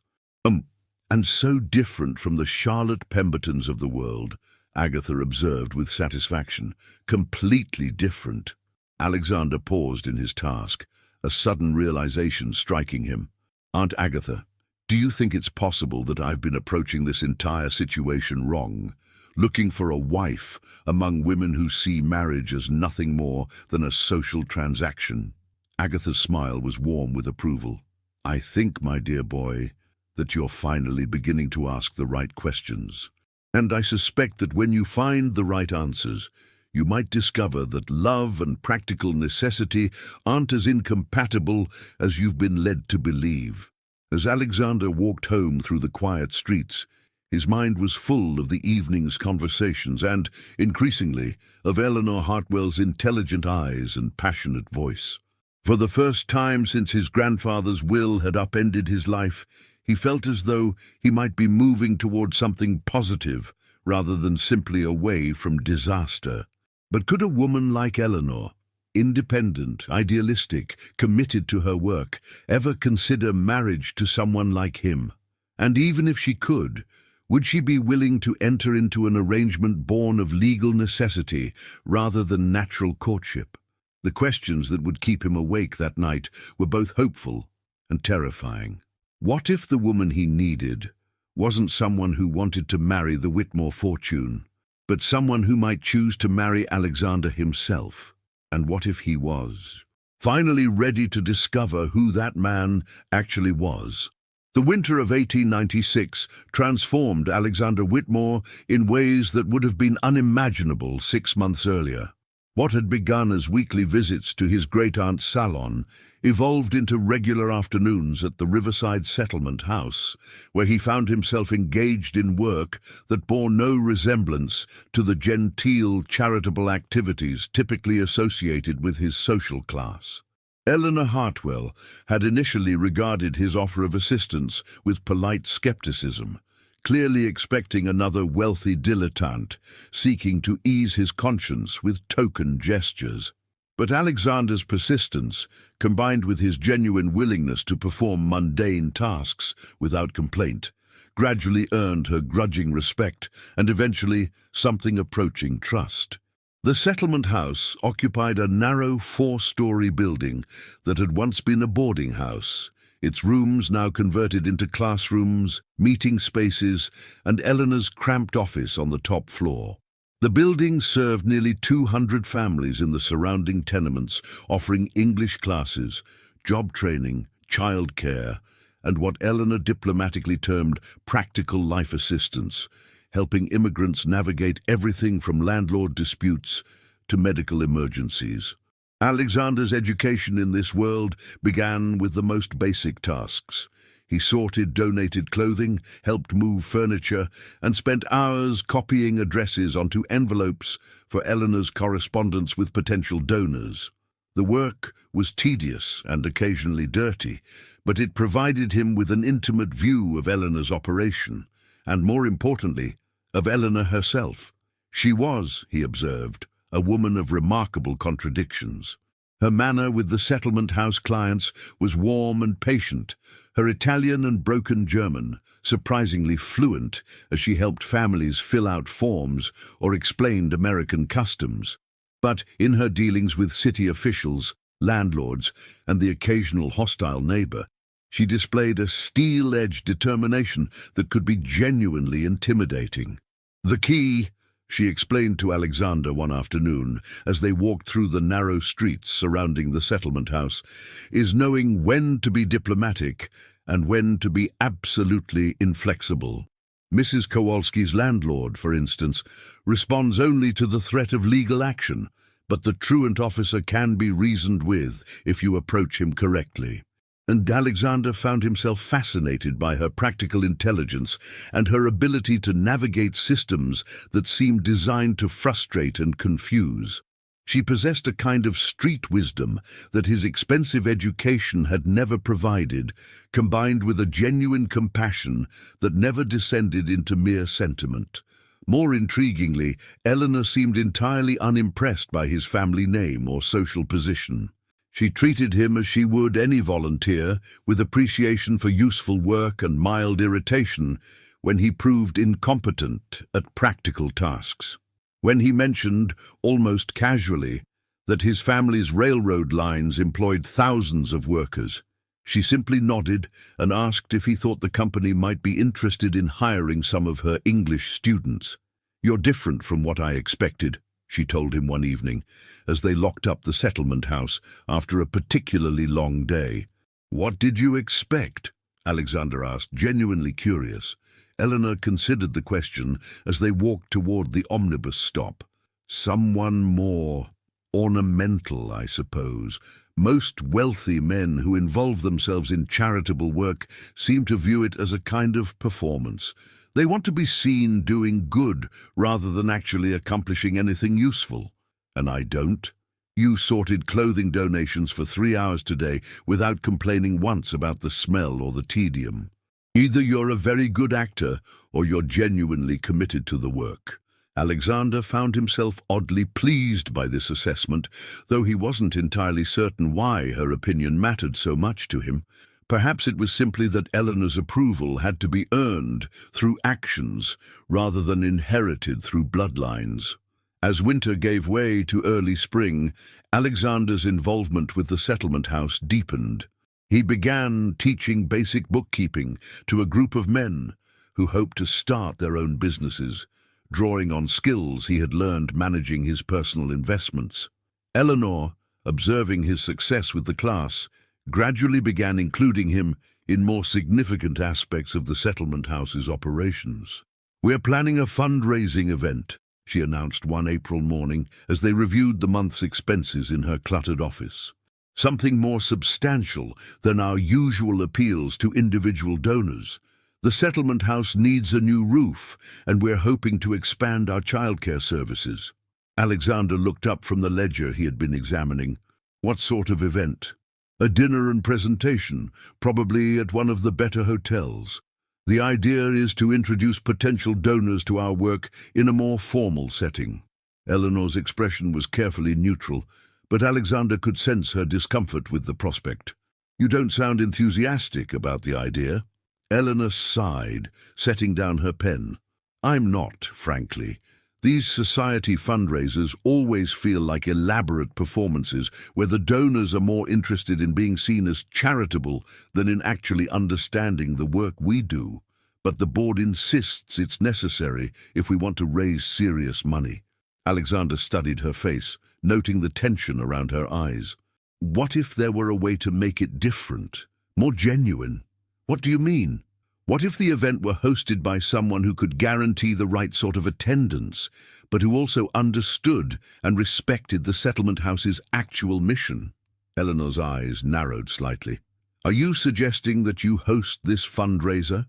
And so different from the Charlotte Pembertons of the world," Agatha observed with satisfaction. "Completely different." Alexander paused in his task, a sudden realization striking him. "Aunt Agatha, do you think it's possible that I've been approaching this entire situation wrong, looking for a wife among women who see marriage as nothing more than a social transaction?" Agatha's smile was warm with approval. "I think, my dear boy, that you're finally beginning to ask the right questions. And I suspect that when you find the right answers, you might discover that love and practical necessity aren't as incompatible as you've been led to believe." As Alexander walked home through the quiet streets, his mind was full of the evening's conversations and, increasingly, of Eleanor Hartwell's intelligent eyes and passionate voice. For the first time since his grandfather's will had upended his life, he felt as though he might be moving toward something positive rather than simply away from disaster. But could a woman like Eleanor, independent, idealistic, committed to her work, ever consider marriage to someone like him? And even if she could, would she be willing to enter into an arrangement born of legal necessity rather than natural courtship? The questions that would keep him awake that night were both hopeful and terrifying. What if the woman he needed wasn't someone who wanted to marry the Whitmore fortune, but someone who might choose to marry Alexander himself? And what if he was finally ready to discover who that man actually was? The winter of 1896 transformed Alexander Whitmore in ways that would have been unimaginable 6 months earlier. What had begun as weekly visits to his great-aunt's salon evolved into regular afternoons at the Riverside Settlement House, where he found himself engaged in work that bore no resemblance to the genteel, charitable activities typically associated with his social class. Eleanor Hartwell had initially regarded his offer of assistance with polite skepticism, clearly expecting another wealthy dilettante, seeking to ease his conscience with token gestures. But Alexander's persistence, combined with his genuine willingness to perform mundane tasks without complaint, gradually earned her grudging respect and eventually something approaching trust. The settlement house occupied a narrow 4-story building that had once been a boarding house, its rooms now converted into classrooms, meeting spaces, and Eleanor's cramped office on the top floor. The building served nearly 200 families in the surrounding tenements, offering English classes, job training, childcare, and what Eleanor diplomatically termed practical life assistance, helping immigrants navigate everything from landlord disputes to medical emergencies. Alexander's education in this world began with the most basic tasks. He sorted donated clothing, helped move furniture, and spent hours copying addresses onto envelopes for Eleanor's correspondence with potential donors. The work was tedious and occasionally dirty, but it provided him with an intimate view of Eleanor's operation, and more importantly, of Eleanor herself. She was, he observed, a woman of remarkable contradictions. Her manner with the settlement house clients was warm and patient, her Italian and broken German surprisingly fluent as she helped families fill out forms or explained American customs. But in her dealings with city officials, landlords, and the occasional hostile neighbor, she displayed a steel-edged determination that could be genuinely intimidating. The key, she explained to Alexander one afternoon as they walked through the narrow streets surrounding the settlement house, is knowing when to be diplomatic and when to be absolutely inflexible. Mrs. Kowalski's landlord, for instance, responds only to the threat of legal action, but the truant officer can be reasoned with if you approach him correctly. And Alexander found himself fascinated by her practical intelligence and her ability to navigate systems that seemed designed to frustrate and confuse. She possessed a kind of street wisdom that his expensive education had never provided, combined with a genuine compassion that never descended into mere sentiment. More intriguingly, Eleanor seemed entirely unimpressed by his family name or social position. She treated him as she would any volunteer, with appreciation for useful work and mild irritation when he proved incompetent at practical tasks. When he mentioned, almost casually, that his family's railroad lines employed thousands of workers, she simply nodded and asked if he thought the company might be interested in hiring some of her English students. "You're different from what I expected," she told him one evening, as they locked up the settlement house after a particularly long day. "What did you expect?" Alexander asked, genuinely curious. Eleanor considered the question as they walked toward the omnibus stop. "Someone more ornamental, I suppose. Most wealthy men who involve themselves in charitable work seem to view it as a kind of performance. They want to be seen doing good rather than actually accomplishing anything useful. And I don't. You sorted clothing donations for 3 hours today without complaining once about the smell or the tedium. Either you're a very good actor or you're genuinely committed to the work." Alexander found himself oddly pleased by this assessment, though he wasn't entirely certain why her opinion mattered so much to him. Perhaps it was simply that Eleanor's approval had to be earned through actions rather than inherited through bloodlines. As winter gave way to early spring, Alexander's involvement with the settlement house deepened. He began teaching basic bookkeeping to a group of men who hoped to start their own businesses, drawing on skills he had learned managing his personal investments. Eleanor, observing his success with the class, gradually began including him in more significant aspects of the settlement house's operations. "We're planning a fundraising event," she announced one April morning as they reviewed the month's expenses in her cluttered office. "Something more substantial than our usual appeals to individual donors. The settlement house needs a new roof, and we're hoping to expand our childcare services." Alexander looked up from the ledger he had been examining. "What sort of event?" "A dinner and presentation, probably at one of the better hotels. The idea is to introduce potential donors to our work in a more formal setting. Eleanor's expression was carefully neutral, but Alexander could sense her discomfort with the prospect. You don't sound enthusiastic about the idea. Eleanor sighed, setting down her pen. I'm not, frankly. These society fundraisers always feel like elaborate performances where the donors are more interested in being seen as charitable than in actually understanding the work we do. But the board insists it's necessary if we want to raise serious money. Alexander studied her face, noting the tension around her eyes. What if there were a way to make it different, more genuine? What do you mean? What if the event were hosted by someone who could guarantee the right sort of attendance, but who also understood and respected the settlement house's actual mission? Eleanor's eyes narrowed slightly. Are you suggesting that you host this fundraiser?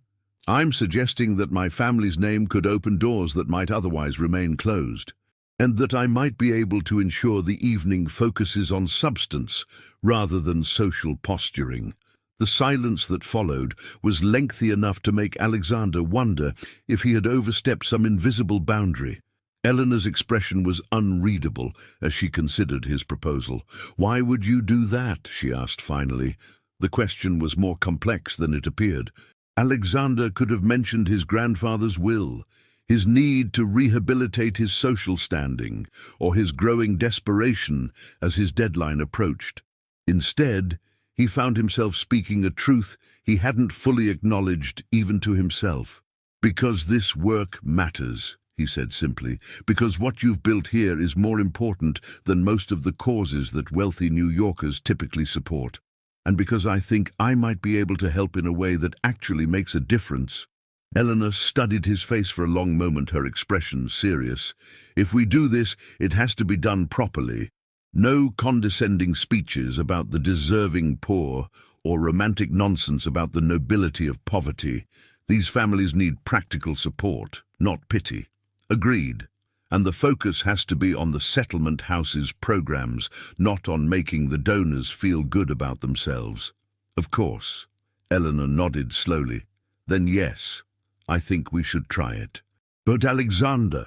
I'm suggesting that my family's name could open doors that might otherwise remain closed, and that I might be able to ensure the evening focuses on substance rather than social posturing. The silence that followed was lengthy enough to make Alexander wonder if he had overstepped some invisible boundary. Eleanor's expression was unreadable as she considered his proposal. Why would you do that? She asked finally. The question was more complex than it appeared. Alexander could have mentioned his grandfather's will, his need to rehabilitate his social standing, or his growing desperation as his deadline approached. Instead, he found himself speaking a truth he hadn't fully acknowledged even to himself. Because this work matters, he said simply, because what you've built here is more important than most of the causes that wealthy New Yorkers typically support. And because I think I might be able to help in a way that actually makes a difference. Eleanor studied his face for a long moment, her expression serious. If we do this, it has to be done properly. No condescending speeches about the deserving poor or romantic nonsense about the nobility of poverty. These families need practical support, not pity. Agreed. And the focus has to be on the settlement house's programs, not on making the donors feel good about themselves. Of course. Eleanor nodded slowly. Then yes, I think we should try it. But Alexander,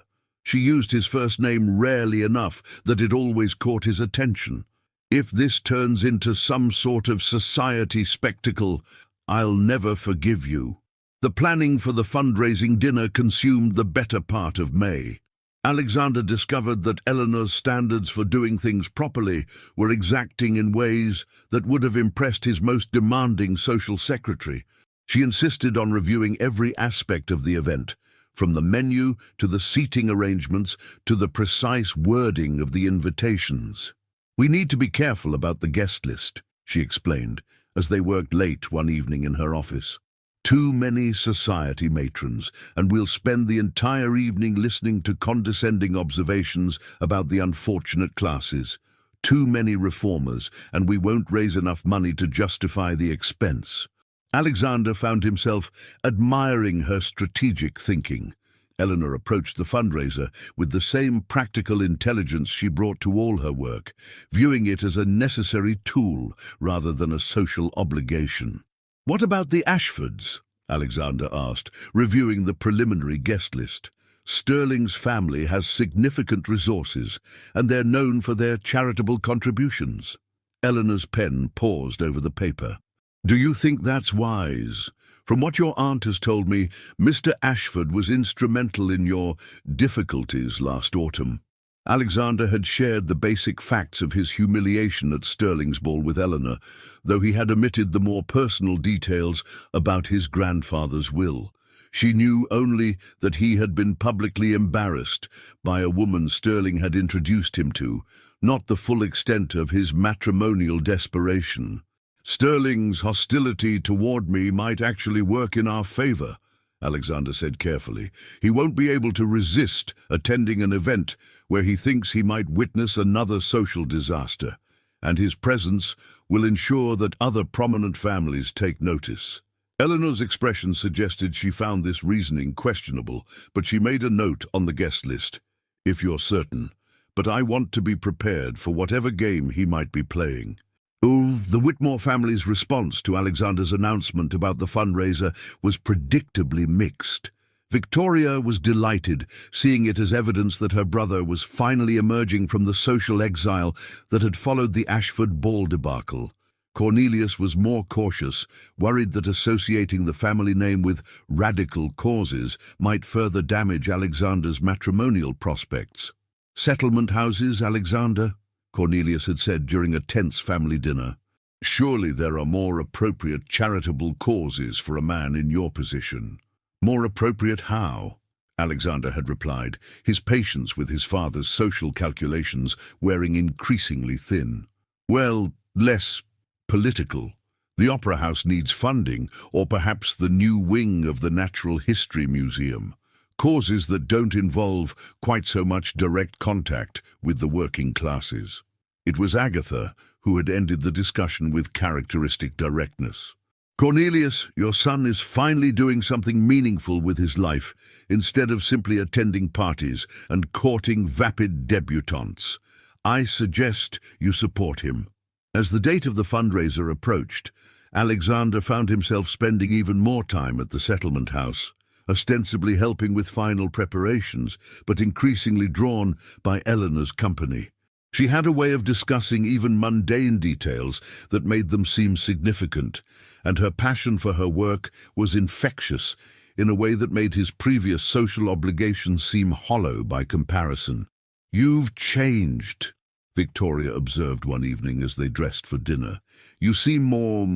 she used his first name rarely enough that it always caught his attention. If this turns into some sort of society spectacle, I'll never forgive you. The planning for the fundraising dinner consumed the better part of May. Alexander discovered that Eleanor's standards for doing things properly were exacting in ways that would have impressed his most demanding social secretary. She insisted on reviewing every aspect of the event, from the menu to the seating arrangements to the precise wording of the invitations. We need to be careful about the guest list, she explained, as they worked late one evening in her office. Too many society matrons, and we'll spend the entire evening listening to condescending observations about the unfortunate classes. Too many reformers, and we won't raise enough money to justify the expense. Alexander found himself admiring her strategic thinking. Eleanor approached the fundraiser with the same practical intelligence she brought to all her work, viewing it as a necessary tool rather than a social obligation. What about the Ashfords? Alexander asked, reviewing the preliminary guest list. Sterling's family has significant resources, and they're known for their charitable contributions. Eleanor's pen paused over the paper. Do you think that's wise? From what your aunt has told me, Mr. Ashford was instrumental in your difficulties last autumn. Alexander had shared the basic facts of his humiliation at Sterling's ball with Eleanor, though he had omitted the more personal details about his grandfather's will. She knew only that he had been publicly embarrassed by a woman Sterling had introduced him to, not the full extent of his matrimonial desperation. Sterling's hostility toward me might actually work in our favor, Alexander said carefully. He won't be able to resist attending an event where he thinks he might witness another social disaster, and his presence will ensure that other prominent families take notice. Eleanor's expression suggested she found this reasoning questionable, but she made a note on the guest list. If you're certain, but I want to be prepared for whatever game he might be playing. Oh, the Whitmore family's response to Alexander's announcement about the fundraiser was predictably mixed. Victoria was delighted, seeing it as evidence that her brother was finally emerging from the social exile that had followed the Ashford ball debacle. Cornelius was more cautious, worried that associating the family name with radical causes might further damage Alexander's matrimonial prospects. "Settlement houses, Alexander?" Cornelius had said during a tense family dinner. "Surely there are more appropriate charitable causes for a man in your position." "More appropriate how?" Alexander had replied, his patience with his father's social calculations wearing increasingly thin. "Well, less political. The Opera House needs funding, or perhaps the new wing of the Natural History Museum. Causes that don't involve quite so much direct contact with the working classes." It was Agatha who had ended the discussion with characteristic directness. "Cornelius, your son is finally doing something meaningful with his life, instead of simply attending parties and courting vapid debutantes. I suggest you support him." As the date of the fundraiser approached, Alexander found himself spending even more time at the settlement house, ostensibly helping with final preparations, but increasingly drawn by Eleanor's company. She had a way of discussing even mundane details that made them seem significant, and her passion for her work was infectious in a way that made his previous social obligations seem hollow by comparison. "You've changed," Victoria observed one evening as they dressed for dinner. "You seem more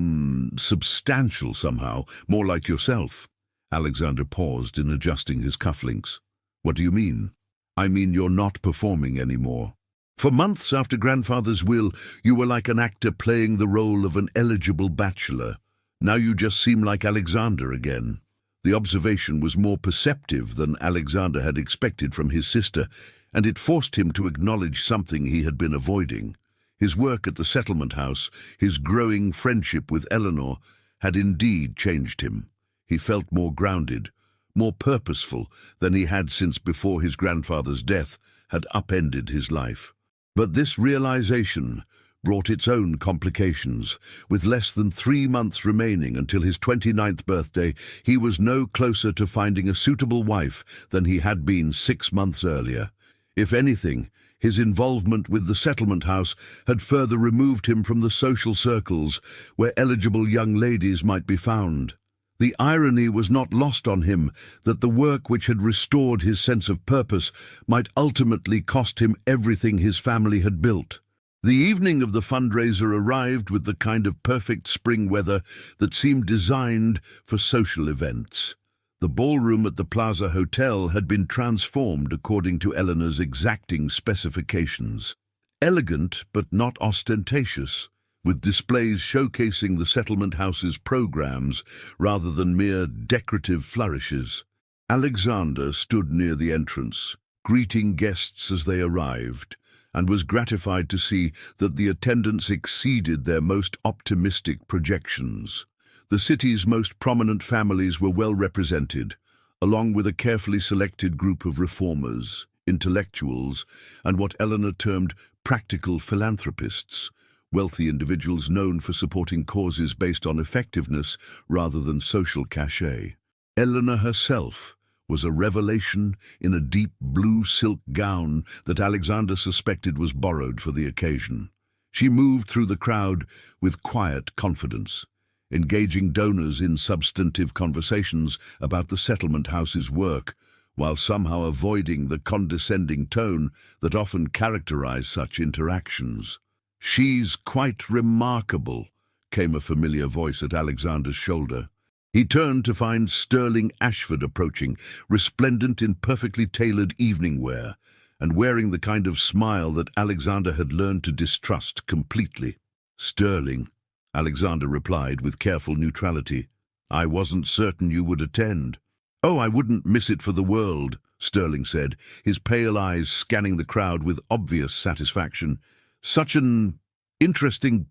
substantial somehow, more like yourself." Alexander paused in adjusting his cufflinks. "What do you mean?" "I mean you're not performing anymore. For months after Grandfather's will, you were like an actor playing the role of an eligible bachelor. Now you just seem like Alexander again." The observation was more perceptive than Alexander had expected from his sister, and it forced him to acknowledge something he had been avoiding. His work at the settlement house, his growing friendship with Eleanor, had indeed changed him. He felt more grounded, more purposeful than he had since before his grandfather's death had upended his life. But this realization brought its own complications. With less than 3 months remaining until his 29th birthday, he was no closer to finding a suitable wife than he had been 6 months earlier. If anything, his involvement with the settlement house had further removed him from the social circles where eligible young ladies might be found. The irony was not lost on him that the work which had restored his sense of purpose might ultimately cost him everything his family had built. The evening of the fundraiser arrived with the kind of perfect spring weather that seemed designed for social events. The ballroom at the Plaza Hotel had been transformed according to Eleanor's exacting specifications. Elegant but not ostentatious, with displays showcasing the settlement house's programs rather than mere decorative flourishes. Alexander stood near the entrance, greeting guests as they arrived, and was gratified to see that the attendance exceeded their most optimistic projections. The city's most prominent families were well represented, along with a carefully selected group of reformers, intellectuals, and what Eleanor termed practical philanthropists, wealthy individuals known for supporting causes based on effectiveness rather than social cachet. Eleanor herself was a revelation in a deep blue silk gown that Alexander suspected was borrowed for the occasion. She moved through the crowd with quiet confidence, engaging donors in substantive conversations about the settlement house's work, while somehow avoiding the condescending tone that often characterized such interactions. "She's quite remarkable," came a familiar voice at Alexander's shoulder. He turned to find Sterling Ashford approaching, resplendent in perfectly tailored evening wear, and wearing the kind of smile that Alexander had learned to distrust completely. "Sterling," Alexander replied with careful neutrality. "I wasn't certain you would attend." "Oh, I wouldn't miss it for the world," Sterling said, his pale eyes scanning the crowd with obvious satisfaction. "Such an interesting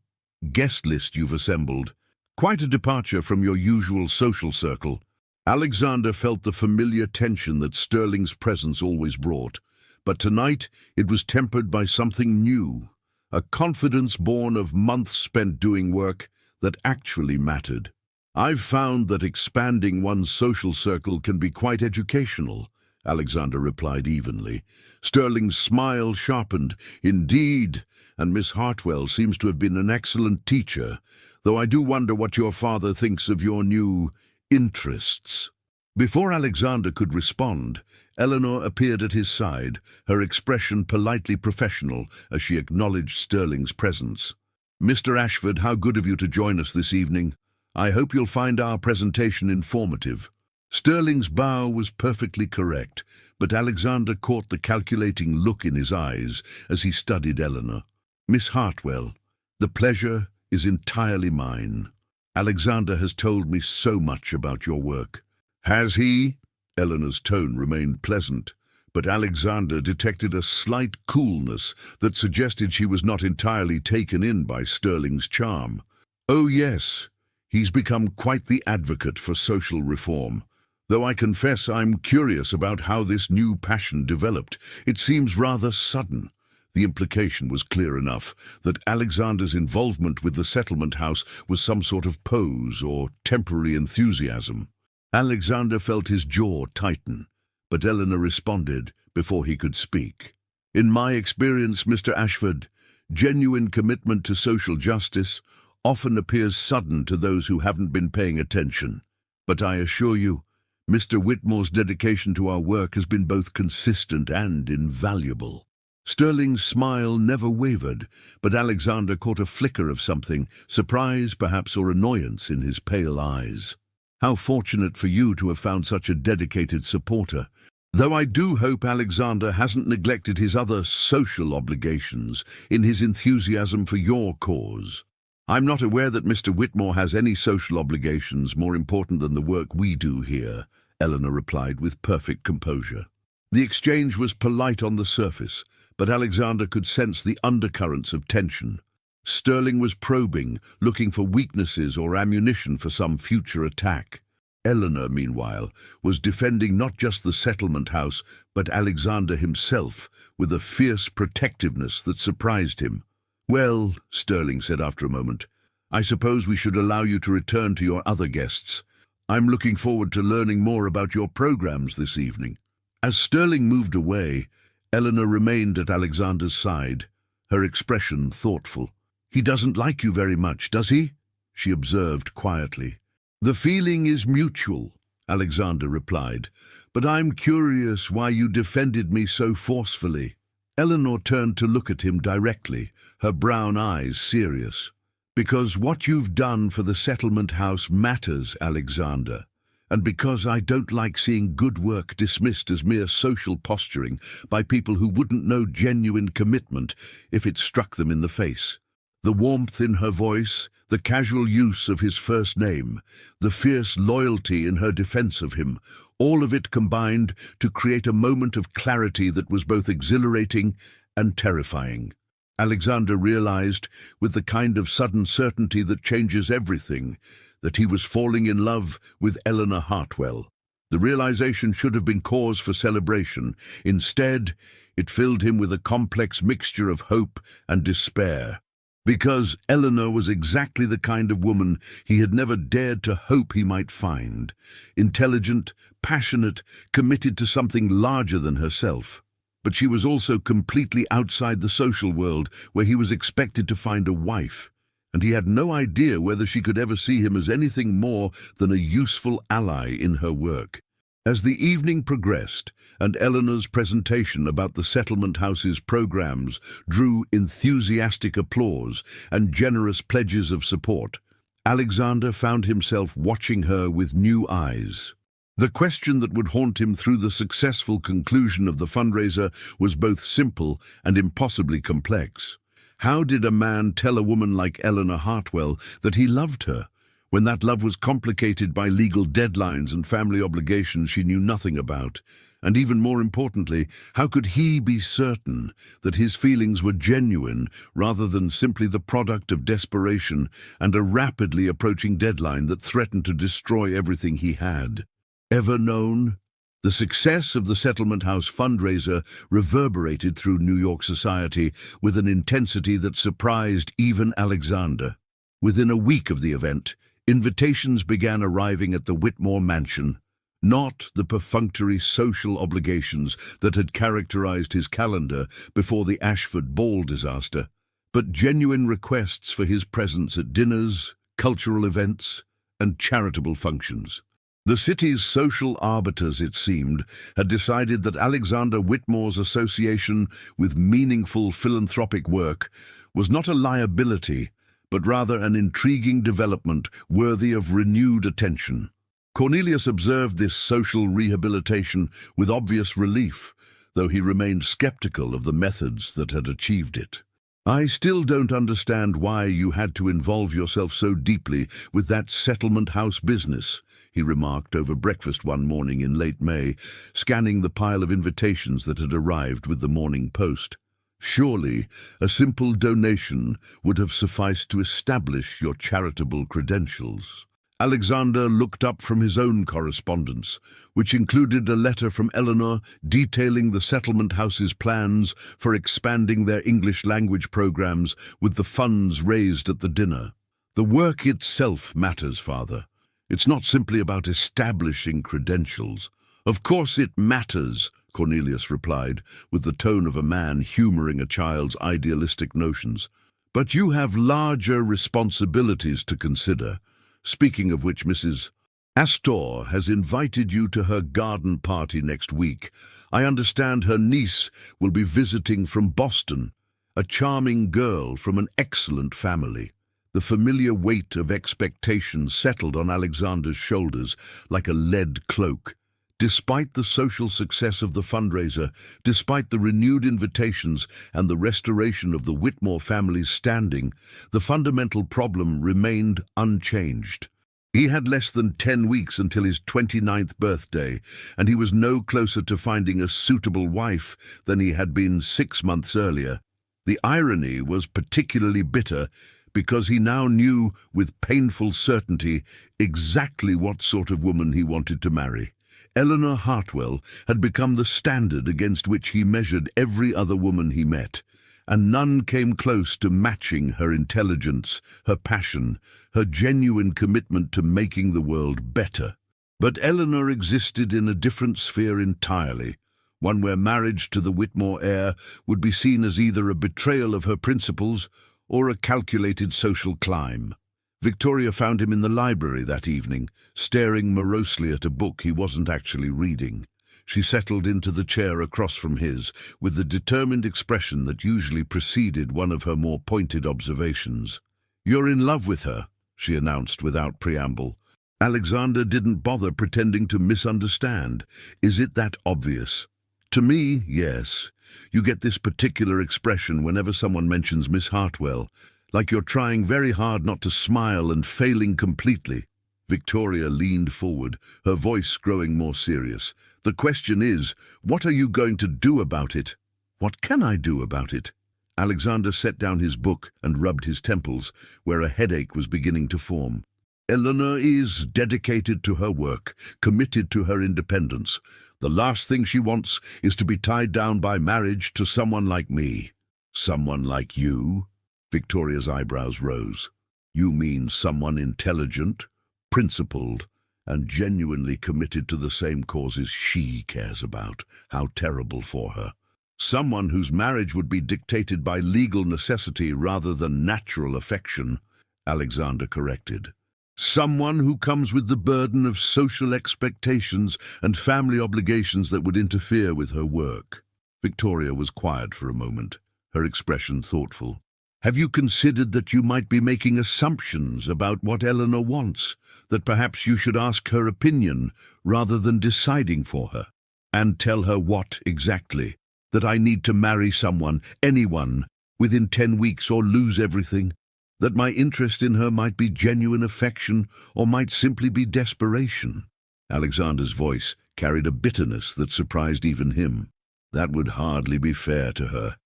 guest list you've assembled. Quite a departure from your usual social circle." Alexander felt the familiar tension that Sterling's presence always brought, but tonight it was tempered by something new, a confidence born of months spent doing work that actually mattered. I've found that expanding one's social circle can be quite educational, Alexander replied evenly. Sterling's smile sharpened. Indeed, and Miss Hartwell seems to have been an excellent teacher, though I do wonder what your father thinks of your new interests. Before Alexander could respond, Eleanor appeared at his side, her expression politely professional as she acknowledged Sterling's presence. Mr. Ashford, how good of you to join us this evening. I hope you'll find our presentation informative. Sterling's bow was perfectly correct, but Alexander caught the calculating look in his eyes as he studied Eleanor. Miss Hartwell, the pleasure is entirely mine. Alexander has told me so much about your work. Has he? Eleanor's tone remained pleasant, but Alexander detected a slight coolness that suggested she was not entirely taken in by Sterling's charm. Oh yes, he's become quite the advocate for social reform. Though I confess I'm curious about how this new passion developed. It seems rather sudden. The implication was clear enough that Alexander's involvement with the settlement house was some sort of pose or temporary enthusiasm. Alexander felt his jaw tighten, but Eleanor responded before he could speak. In my experience, Mr. Ashford, genuine commitment to social justice often appears sudden to those who haven't been paying attention. But I assure you, Mr. Whitmore's dedication to our work has been both consistent and invaluable. Sterling's smile never wavered, but Alexander caught a flicker of something, surprise perhaps or annoyance in his pale eyes. How fortunate for you to have found such a dedicated supporter. Though I do hope Alexander hasn't neglected his other social obligations in his enthusiasm for your cause. I'm not aware that Mr. Whitmore has any social obligations more important than the work we do here, Eleanor replied with perfect composure. The exchange was polite on the surface, but Alexander could sense the undercurrents of tension. Sterling was probing, looking for weaknesses or ammunition for some future attack. Eleanor, meanwhile, was defending not just the settlement house, but Alexander himself, with a fierce protectiveness that surprised him. Well, Sterling said after a moment, I suppose we should allow you to return to your other guests. I'm looking forward to learning more about your programs this evening. As Sterling moved away, Eleanor remained at Alexander's side, her expression thoughtful. He doesn't like you very much, does he? She observed quietly. The feeling is mutual, Alexander replied, but I'm curious why you defended me so forcefully. Eleanor turned to look at him directly, her brown eyes serious. Because what you've done for the settlement house matters, Alexander, and because I don't like seeing good work dismissed as mere social posturing by people who wouldn't know genuine commitment if it struck them in the face. The warmth in her voice, the casual use of his first name, the fierce loyalty in her defense of him, all of it combined to create a moment of clarity that was both exhilarating and terrifying. Alexander realized, with the kind of sudden certainty that changes everything, that he was falling in love with Eleanor Hartwell. The realization should have been cause for celebration. Instead, it filled him with a complex mixture of hope and despair. Because Eleanor was exactly the kind of woman he had never dared to hope he might find. Intelligent, passionate, committed to something larger than herself. But she was also completely outside the social world where he was expected to find a wife, and he had no idea whether she could ever see him as anything more than a useful ally in her work. As the evening progressed, and Eleanor's presentation about the settlement house's programs drew enthusiastic applause and generous pledges of support, Alexander found himself watching her with new eyes. The question that would haunt him through the successful conclusion of the fundraiser was both simple and impossibly complex. How did a man tell a woman like Eleanor Hartwell that he loved her, when that love was complicated by legal deadlines and family obligations she knew nothing about? And even more importantly, how could he be certain that his feelings were genuine rather than simply the product of desperation and a rapidly approaching deadline that threatened to destroy everything he had ever known? The success of the Settlement House fundraiser reverberated through New York society with an intensity that surprised even Alexander. Within a week of the event, invitations began arriving at the Whitmore mansion, not the perfunctory social obligations that had characterized his calendar before the Ashford Ball disaster, but genuine requests for his presence at dinners, cultural events, and charitable functions. The city's social arbiters, it seemed, had decided that Alexander Whitmore's association with meaningful philanthropic work was not a liability, but rather an intriguing development worthy of renewed attention. Cornelius observed this social rehabilitation with obvious relief, though he remained skeptical of the methods that had achieved it. "I still don't understand why you had to involve yourself so deeply with that Settlement House business," he remarked over breakfast one morning in late May, scanning the pile of invitations that had arrived with the Morning Post. "Surely a simple donation would have sufficed to establish your charitable credentials." Alexander looked up from his own correspondence, which included a letter from Eleanor detailing the Settlement House's plans for expanding their English language programs with the funds raised at the dinner. "The work itself matters, Father. It's not simply about establishing credentials." "Of course it matters," Cornelius replied, with the tone of a man humoring a child's idealistic notions. "But you have larger responsibilities to consider. Speaking of which, Mrs. Astor has invited you to her garden party next week. I understand her niece will be visiting from Boston, a charming girl from an excellent family." The familiar weight of expectation settled on Alexander's shoulders like a lead cloak. Despite the social success of the fundraiser, despite the renewed invitations and the restoration of the Whitmore family's standing, the fundamental problem remained unchanged. He had less than 10 weeks until his 29th birthday, and he was no closer to finding a suitable wife than he had been 6 months earlier. The irony was particularly bitter because he now knew with painful certainty exactly what sort of woman he wanted to marry. Eleanor Hartwell had become the standard against which he measured every other woman he met, and none came close to matching her intelligence, her passion, her genuine commitment to making the world better. But Eleanor existed in a different sphere entirely, one where marriage to the Whitmore heir would be seen as either a betrayal of her principles or a calculated social climb. Victoria found him in the library that evening, staring morosely at a book he wasn't actually reading. She settled into the chair across from his, with the determined expression that usually preceded one of her more pointed observations. "You're in love with her," she announced without preamble. Alexander didn't bother pretending to misunderstand. "Is it that obvious?" "To me, yes. You get this particular expression whenever someone mentions Miss Hartwell, like you're trying very hard not to smile and failing completely." Victoria leaned forward, her voice growing more serious. "The question is, what are you going to do about it?" "What can I do about it?" Alexander set down his book and rubbed his temples, where a headache was beginning to form. "Eleanor is dedicated to her work, committed to her independence. The last thing she wants is to be tied down by marriage to someone like me." "Someone like you?" Victoria's eyebrows rose. "You mean someone intelligent, principled, and genuinely committed to the same causes she cares about? How terrible for her. Someone whose marriage would be dictated by legal necessity rather than natural affection," Alexander corrected. "Someone who comes with the burden of social expectations and family obligations that would interfere with her work." Victoria was quiet for a moment, her expression thoughtful. "Have you considered that you might be making assumptions about what Eleanor wants, that perhaps you should ask her opinion rather than deciding for her?" "And tell her what exactly? That I need to marry someone, anyone, within 10 weeks or lose everything? That my interest in her might be genuine affection or might simply be desperation?" Alexander's voice carried a bitterness that surprised even him. "That would hardly be fair to her."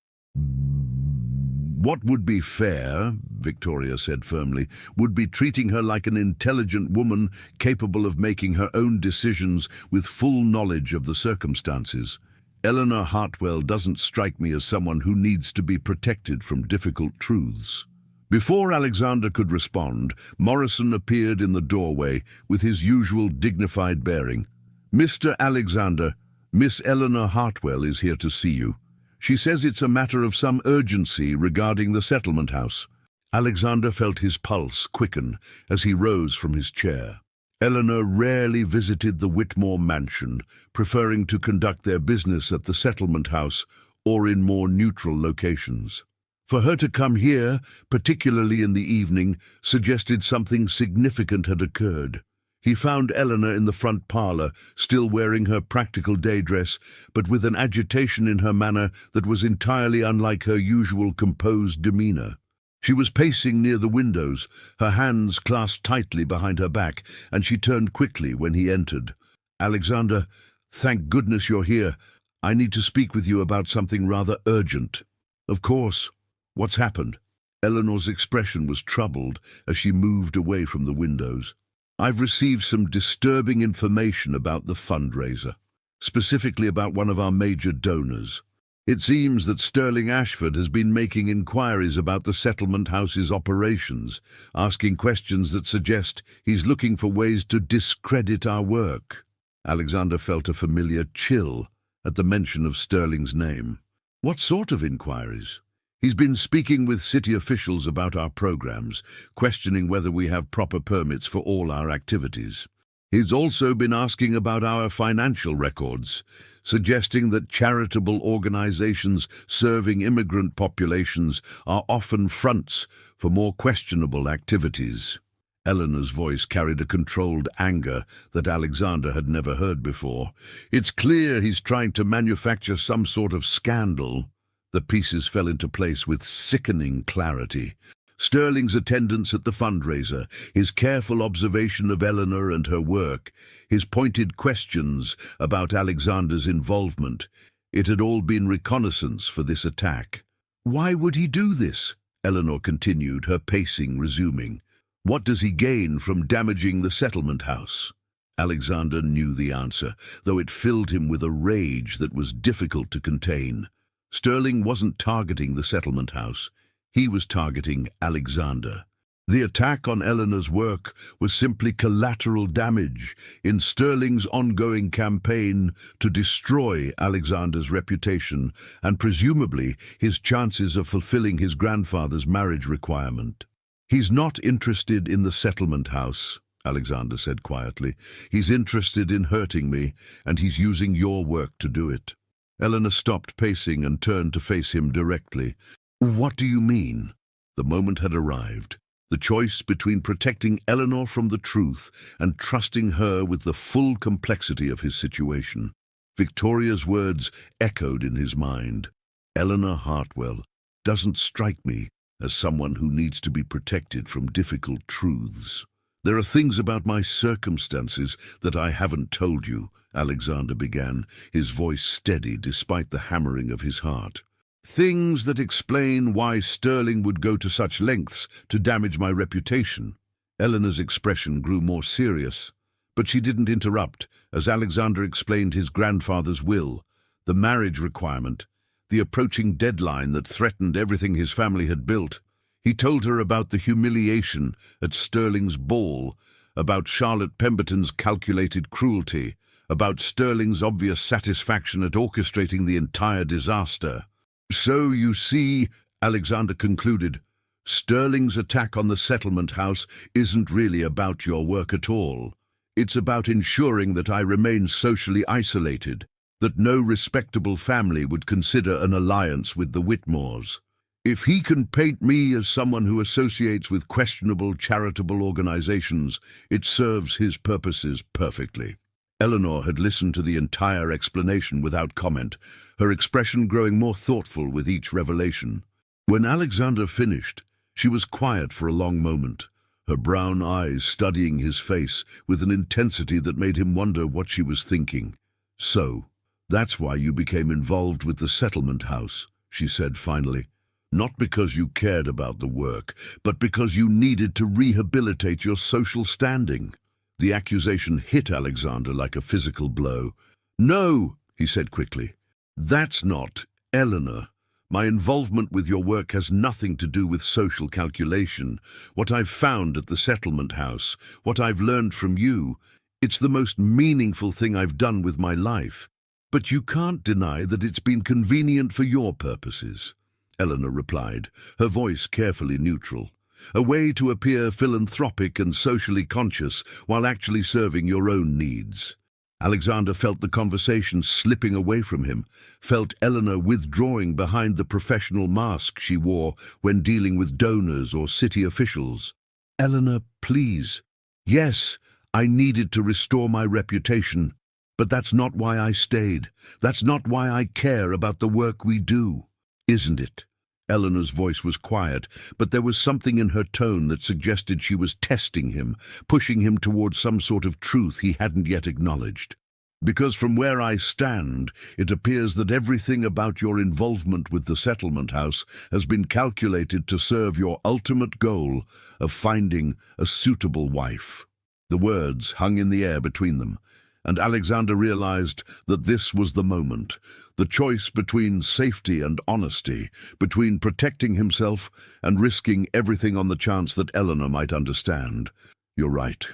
What would be fair, Victoria said firmly, would be treating her like an intelligent woman capable of making her own decisions with full knowledge of the circumstances. Eleanor Hartwell doesn't strike me as someone who needs to be protected from difficult truths. Before Alexander could respond, Morrison appeared in the doorway with his usual dignified bearing. "Mr. Alexander, Miss Eleanor Hartwell is here to see you. She says it's a matter of some urgency regarding the settlement house." Alexander felt his pulse quicken as he rose from his chair. Eleanor rarely visited the Whitmore mansion, preferring to conduct their business at the settlement house or in more neutral locations. For her to come here, particularly in the evening, suggested something significant had occurred. He found Eleanor in the front parlour, still wearing her practical day dress, but with an agitation in her manner that was entirely unlike her usual composed demeanour. She was pacing near the windows, her hands clasped tightly behind her back, and she turned quickly when he entered. "Alexander, thank goodness you're here. I need to speak with you about something rather urgent." "Of course. What's happened?" Eleanor's expression was troubled as she moved away from the windows. "I've received some disturbing information about the fundraiser, specifically about one of our major donors. It seems that Sterling Ashford has been making inquiries about the settlement house's operations, asking questions that suggest he's looking for ways to discredit our work." Alexander felt a familiar chill at the mention of Sterling's name. "What sort of inquiries?" "He's been speaking with city officials about our programs, questioning whether we have proper permits for all our activities. He's also been asking about our financial records, suggesting that charitable organizations serving immigrant populations are often fronts for more questionable activities." Eleanor's voice carried a controlled anger that Alexander had never heard before. "It's clear he's trying to manufacture some sort of scandal." The pieces fell into place with sickening clarity. Sterling's attendance at the fundraiser, his careful observation of Eleanor and her work, his pointed questions about Alexander's involvement. It had all been reconnaissance for this attack. "Why would he do this?" Eleanor continued, her pacing resuming. "What does he gain from damaging the settlement house?" Alexander knew the answer, though it filled him with a rage that was difficult to contain. Sterling wasn't targeting the settlement house. He was targeting Alexander. The attack on Eleanor's work was simply collateral damage in Sterling's ongoing campaign to destroy Alexander's reputation and presumably his chances of fulfilling his grandfather's marriage requirement. "He's not interested in the settlement house," Alexander said quietly. "He's interested in hurting me, and he's using your work to do it." Eleanor stopped pacing and turned to face him directly. "What do you mean?" The moment had arrived. The choice between protecting Eleanor from the truth and trusting her with the full complexity of his situation. Victoria's words echoed in his mind. "Eleanor Hartwell doesn't strike me as someone who needs to be protected from difficult truths. There are things about my circumstances that I haven't told you," Alexander began, his voice steady despite the hammering of his heart. "Things that explain why Sterling would go to such lengths to damage my reputation." Eleanor's expression grew more serious, but she didn't interrupt as Alexander explained his grandfather's will, the marriage requirement, the approaching deadline that threatened everything his family had built. He told her about the humiliation at Sterling's ball, about Charlotte Pemberton's calculated cruelty, about Sterling's obvious satisfaction at orchestrating the entire disaster. "So you see," Alexander concluded, "Sterling's attack on the settlement house isn't really about your work at all. It's about ensuring that I remain socially isolated, that no respectable family would consider an alliance with the Whitmores. If he can paint me as someone who associates with questionable charitable organizations, it serves his purposes perfectly." Eleanor had listened to the entire explanation without comment, her expression growing more thoughtful with each revelation. When Alexander finished, she was quiet for a long moment, her brown eyes studying his face with an intensity that made him wonder what she was thinking. "So, that's why you became involved with the settlement house," she said finally. Not because you cared about the work, but because you needed to rehabilitate your social standing. The accusation hit Alexander like a physical blow. "No," he said quickly. "That's not, Eleanor. My involvement with your work has nothing to do with social calculation. What I've found at the settlement house, what I've learned from you, it's the most meaningful thing I've done with my life. But you can't deny that it's been convenient for your purposes," Eleanor replied, her voice carefully neutral. "A way to appear philanthropic and socially conscious while actually serving your own needs." Alexander felt the conversation slipping away from him, felt Eleanor withdrawing behind the professional mask she wore when dealing with donors or city officials. "Eleanor, please." "Yes, I needed to restore my reputation, but that's not why I stayed. That's not why I care about the work we do." "Isn't it?" Eleanor's voice was quiet, but there was something in her tone that suggested she was testing him, pushing him towards some sort of truth he hadn't yet acknowledged. "Because from where I stand, it appears that everything about your involvement with the settlement house has been calculated to serve your ultimate goal of finding a suitable wife." The words hung in the air between them, and Alexander realized that this was the moment. The choice between safety and honesty, between protecting himself and risking everything on the chance that Eleanor might understand. "You're right,"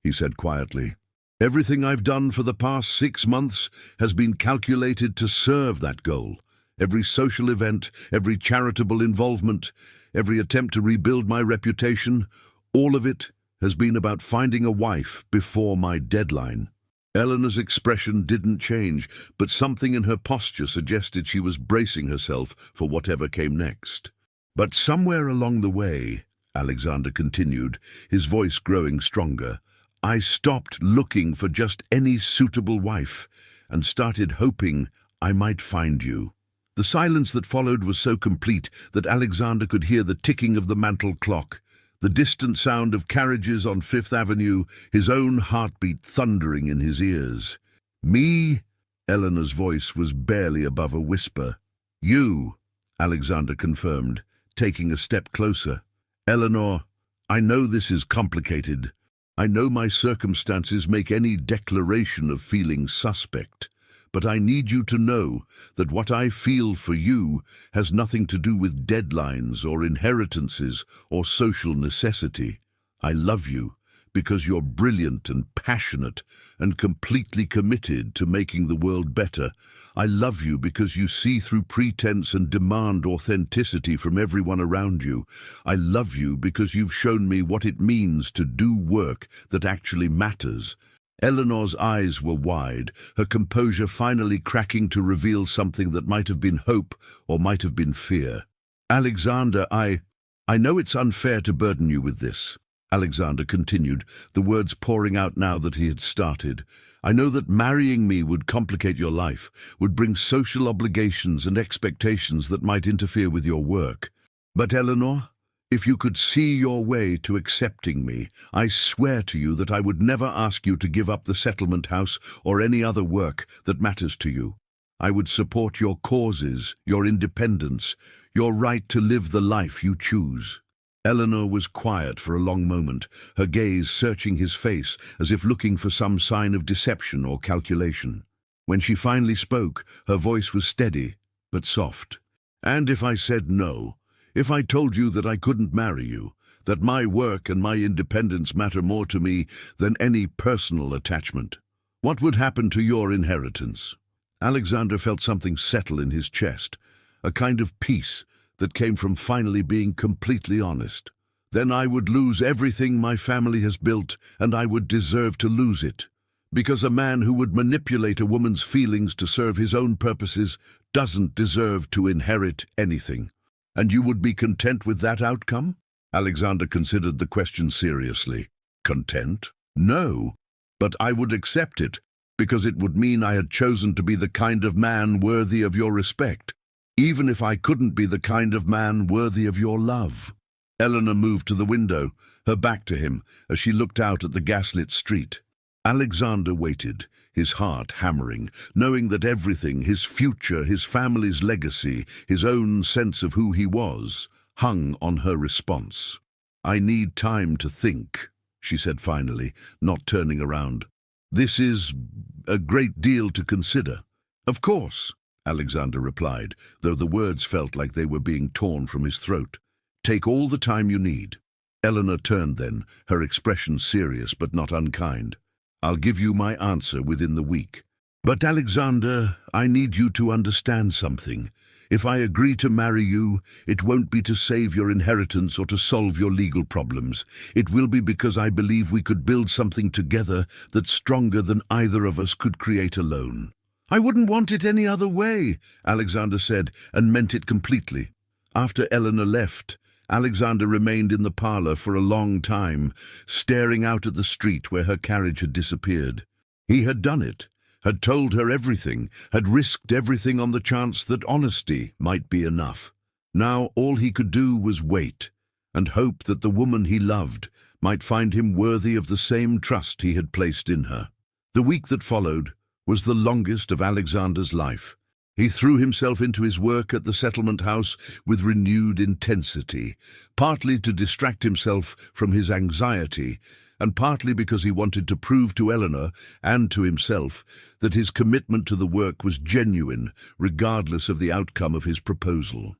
he said quietly. "Everything I've done for the past 6 months has been calculated to serve that goal. Every social event, every charitable involvement, every attempt to rebuild my reputation, all of it has been about finding a wife before my deadline." Eleanor's expression didn't change, but something in her posture suggested she was bracing herself for whatever came next. "But somewhere along the way," Alexander continued, his voice growing stronger, "I stopped looking for just any suitable wife and started hoping I might find you." The silence that followed was so complete that Alexander could hear the ticking of the mantel clock, the distant sound of carriages on Fifth Avenue, his own heartbeat thundering in his ears. "Me?" Eleanor's voice was barely above a whisper. "You," Alexander confirmed, taking a step closer. "Eleanor, I know this is complicated. I know my circumstances make any declaration of feeling suspect. But I need you to know that what I feel for you has nothing to do with deadlines or inheritances or social necessity. I love you because you're brilliant and passionate and completely committed to making the world better. I love you because you see through pretense and demand authenticity from everyone around you. I love you because you've shown me what it means to do work that actually matters." Eleanor's eyes were wide, her composure finally cracking to reveal something that might have been hope or might have been fear. "Alexander, I know it's unfair to burden you with this," Alexander continued, the words pouring out now that he had started. "I know that marrying me would complicate your life, would bring social obligations and expectations that might interfere with your work. But Eleanor, if you could see your way to accepting me, I swear to you that I would never ask you to give up the settlement house or any other work that matters to you. I would support your causes, your independence, your right to live the life you choose." Eleanor was quiet for a long moment, her gaze searching his face as if looking for some sign of deception or calculation. When she finally spoke, her voice was steady but soft. "And if I said no? If I told you that I couldn't marry you, that my work and my independence matter more to me than any personal attachment, what would happen to your inheritance?" Alexander felt something settle in his chest, a kind of peace that came from finally being completely honest. "Then I would lose everything my family has built, and I would deserve to lose it. Because a man who would manipulate a woman's feelings to serve his own purposes doesn't deserve to inherit anything." "And you would be content with that outcome?" Alexander considered the question seriously. "Content? No. But I would accept it, because it would mean I had chosen to be the kind of man worthy of your respect, even if I couldn't be the kind of man worthy of your love." Eleanor moved to the window, her back to him, as she looked out at the gaslit street. Alexander waited, his heart hammering, knowing that everything, his future, his family's legacy, his own sense of who he was, hung on her response. "I need time to think," she said finally, not turning around. "This is a great deal to consider." "Of course," Alexander replied, though the words felt like they were being torn from his throat. "Take all the time you need." Eleanor turned then, her expression serious but not unkind. "I'll give you my answer within the week. But Alexander, I need you to understand something. If I agree to marry you, it won't be to save your inheritance or to solve your legal problems. It will be because I believe we could build something together that's stronger than either of us could create alone." "I wouldn't want it any other way," Alexander said, and meant it completely. After Eleanor left, Alexander remained in the parlor for a long time, staring out at the street where her carriage had disappeared. He had done it, had told her everything, had risked everything on the chance that honesty might be enough. Now all he could do was wait, and hope that the woman he loved might find him worthy of the same trust he had placed in her. The week that followed was the longest of Alexander's life. He threw himself into his work at the settlement house with renewed intensity, partly to distract himself from his anxiety, and partly because he wanted to prove to Eleanor and to himself that his commitment to the work was genuine, regardless of the outcome of his proposal.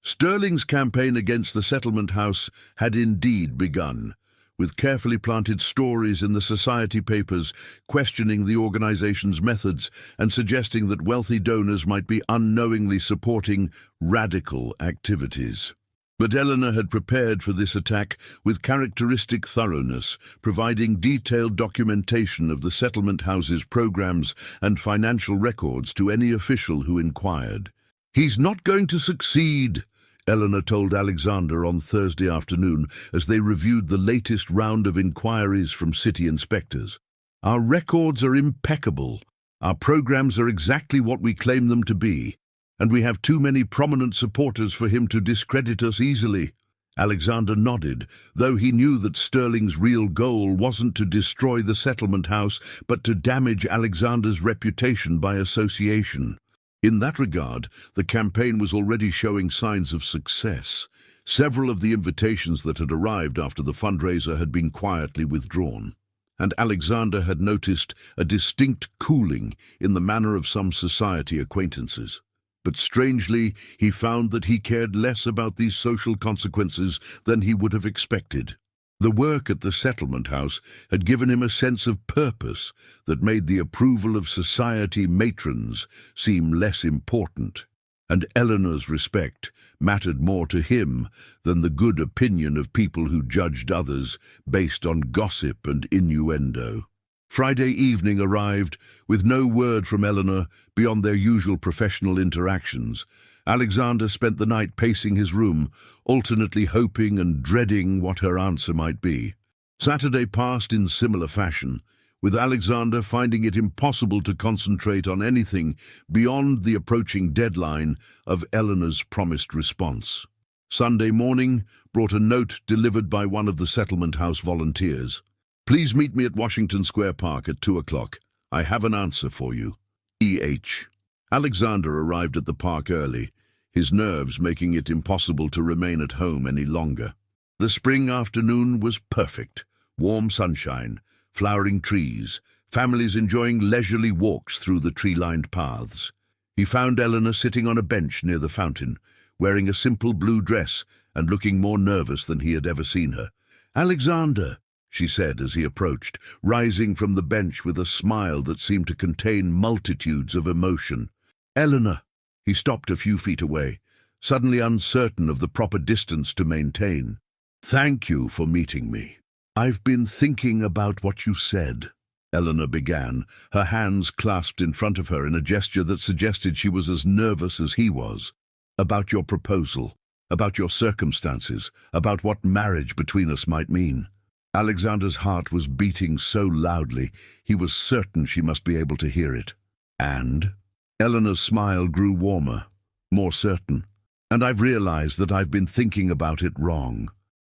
Sterling's campaign against the settlement house had indeed begun, with carefully planted stories in the society papers questioning the organization's methods and suggesting that wealthy donors might be unknowingly supporting radical activities. But Eleanor had prepared for this attack with characteristic thoroughness, providing detailed documentation of the settlement house's programs and financial records to any official who inquired. "He's not going to succeed," Eleanor told Alexander on Thursday afternoon as they reviewed the latest round of inquiries from city inspectors. "Our records are impeccable. Our programs are exactly what we claim them to be, and we have too many prominent supporters for him to discredit us easily." Alexander nodded, though he knew that Sterling's real goal wasn't to destroy the settlement house, but to damage Alexander's reputation by association. In that regard, the campaign was already showing signs of success. Several of the invitations that had arrived after the fundraiser had been quietly withdrawn, and Alexander had noticed a distinct cooling in the manner of some society acquaintances. But strangely, he found that he cared less about these social consequences than he would have expected. The work at the settlement house had given him a sense of purpose that made the approval of society matrons seem less important, and Eleanor's respect mattered more to him than the good opinion of people who judged others based on gossip and innuendo. Friday evening arrived with no word from Eleanor beyond their usual professional interactions. Alexander spent the night pacing his room, alternately hoping and dreading what her answer might be. Saturday passed in similar fashion, with Alexander finding it impossible to concentrate on anything beyond the approaching deadline of Eleanor's promised response. Sunday morning brought a note delivered by one of the settlement house volunteers. "Please meet me at Washington Square Park at 2 o'clock. I have an answer for you. E.H." Alexander arrived at the park early, his nerves making it impossible to remain at home any longer. The spring afternoon was perfect. Warm sunshine, flowering trees, families enjoying leisurely walks through the tree-lined paths. He found Eleanor sitting on a bench near the fountain, wearing a simple blue dress and looking more nervous than he had ever seen her. "Alexander," she said as he approached, rising from the bench with a smile that seemed to contain multitudes of emotion. "Eleanor." He stopped a few feet away, suddenly uncertain of the proper distance to maintain. "Thank you for meeting me. I've been thinking about what you said," Eleanor began, her hands clasped in front of her in a gesture that suggested she was as nervous as he was. "About your proposal, about your circumstances, about what marriage between us might mean." Alexander's heart was beating so loudly, he was certain she must be able to hear it. "And?" Eleanor's smile grew warmer, more certain. "And I've realized that I've been thinking about it wrong.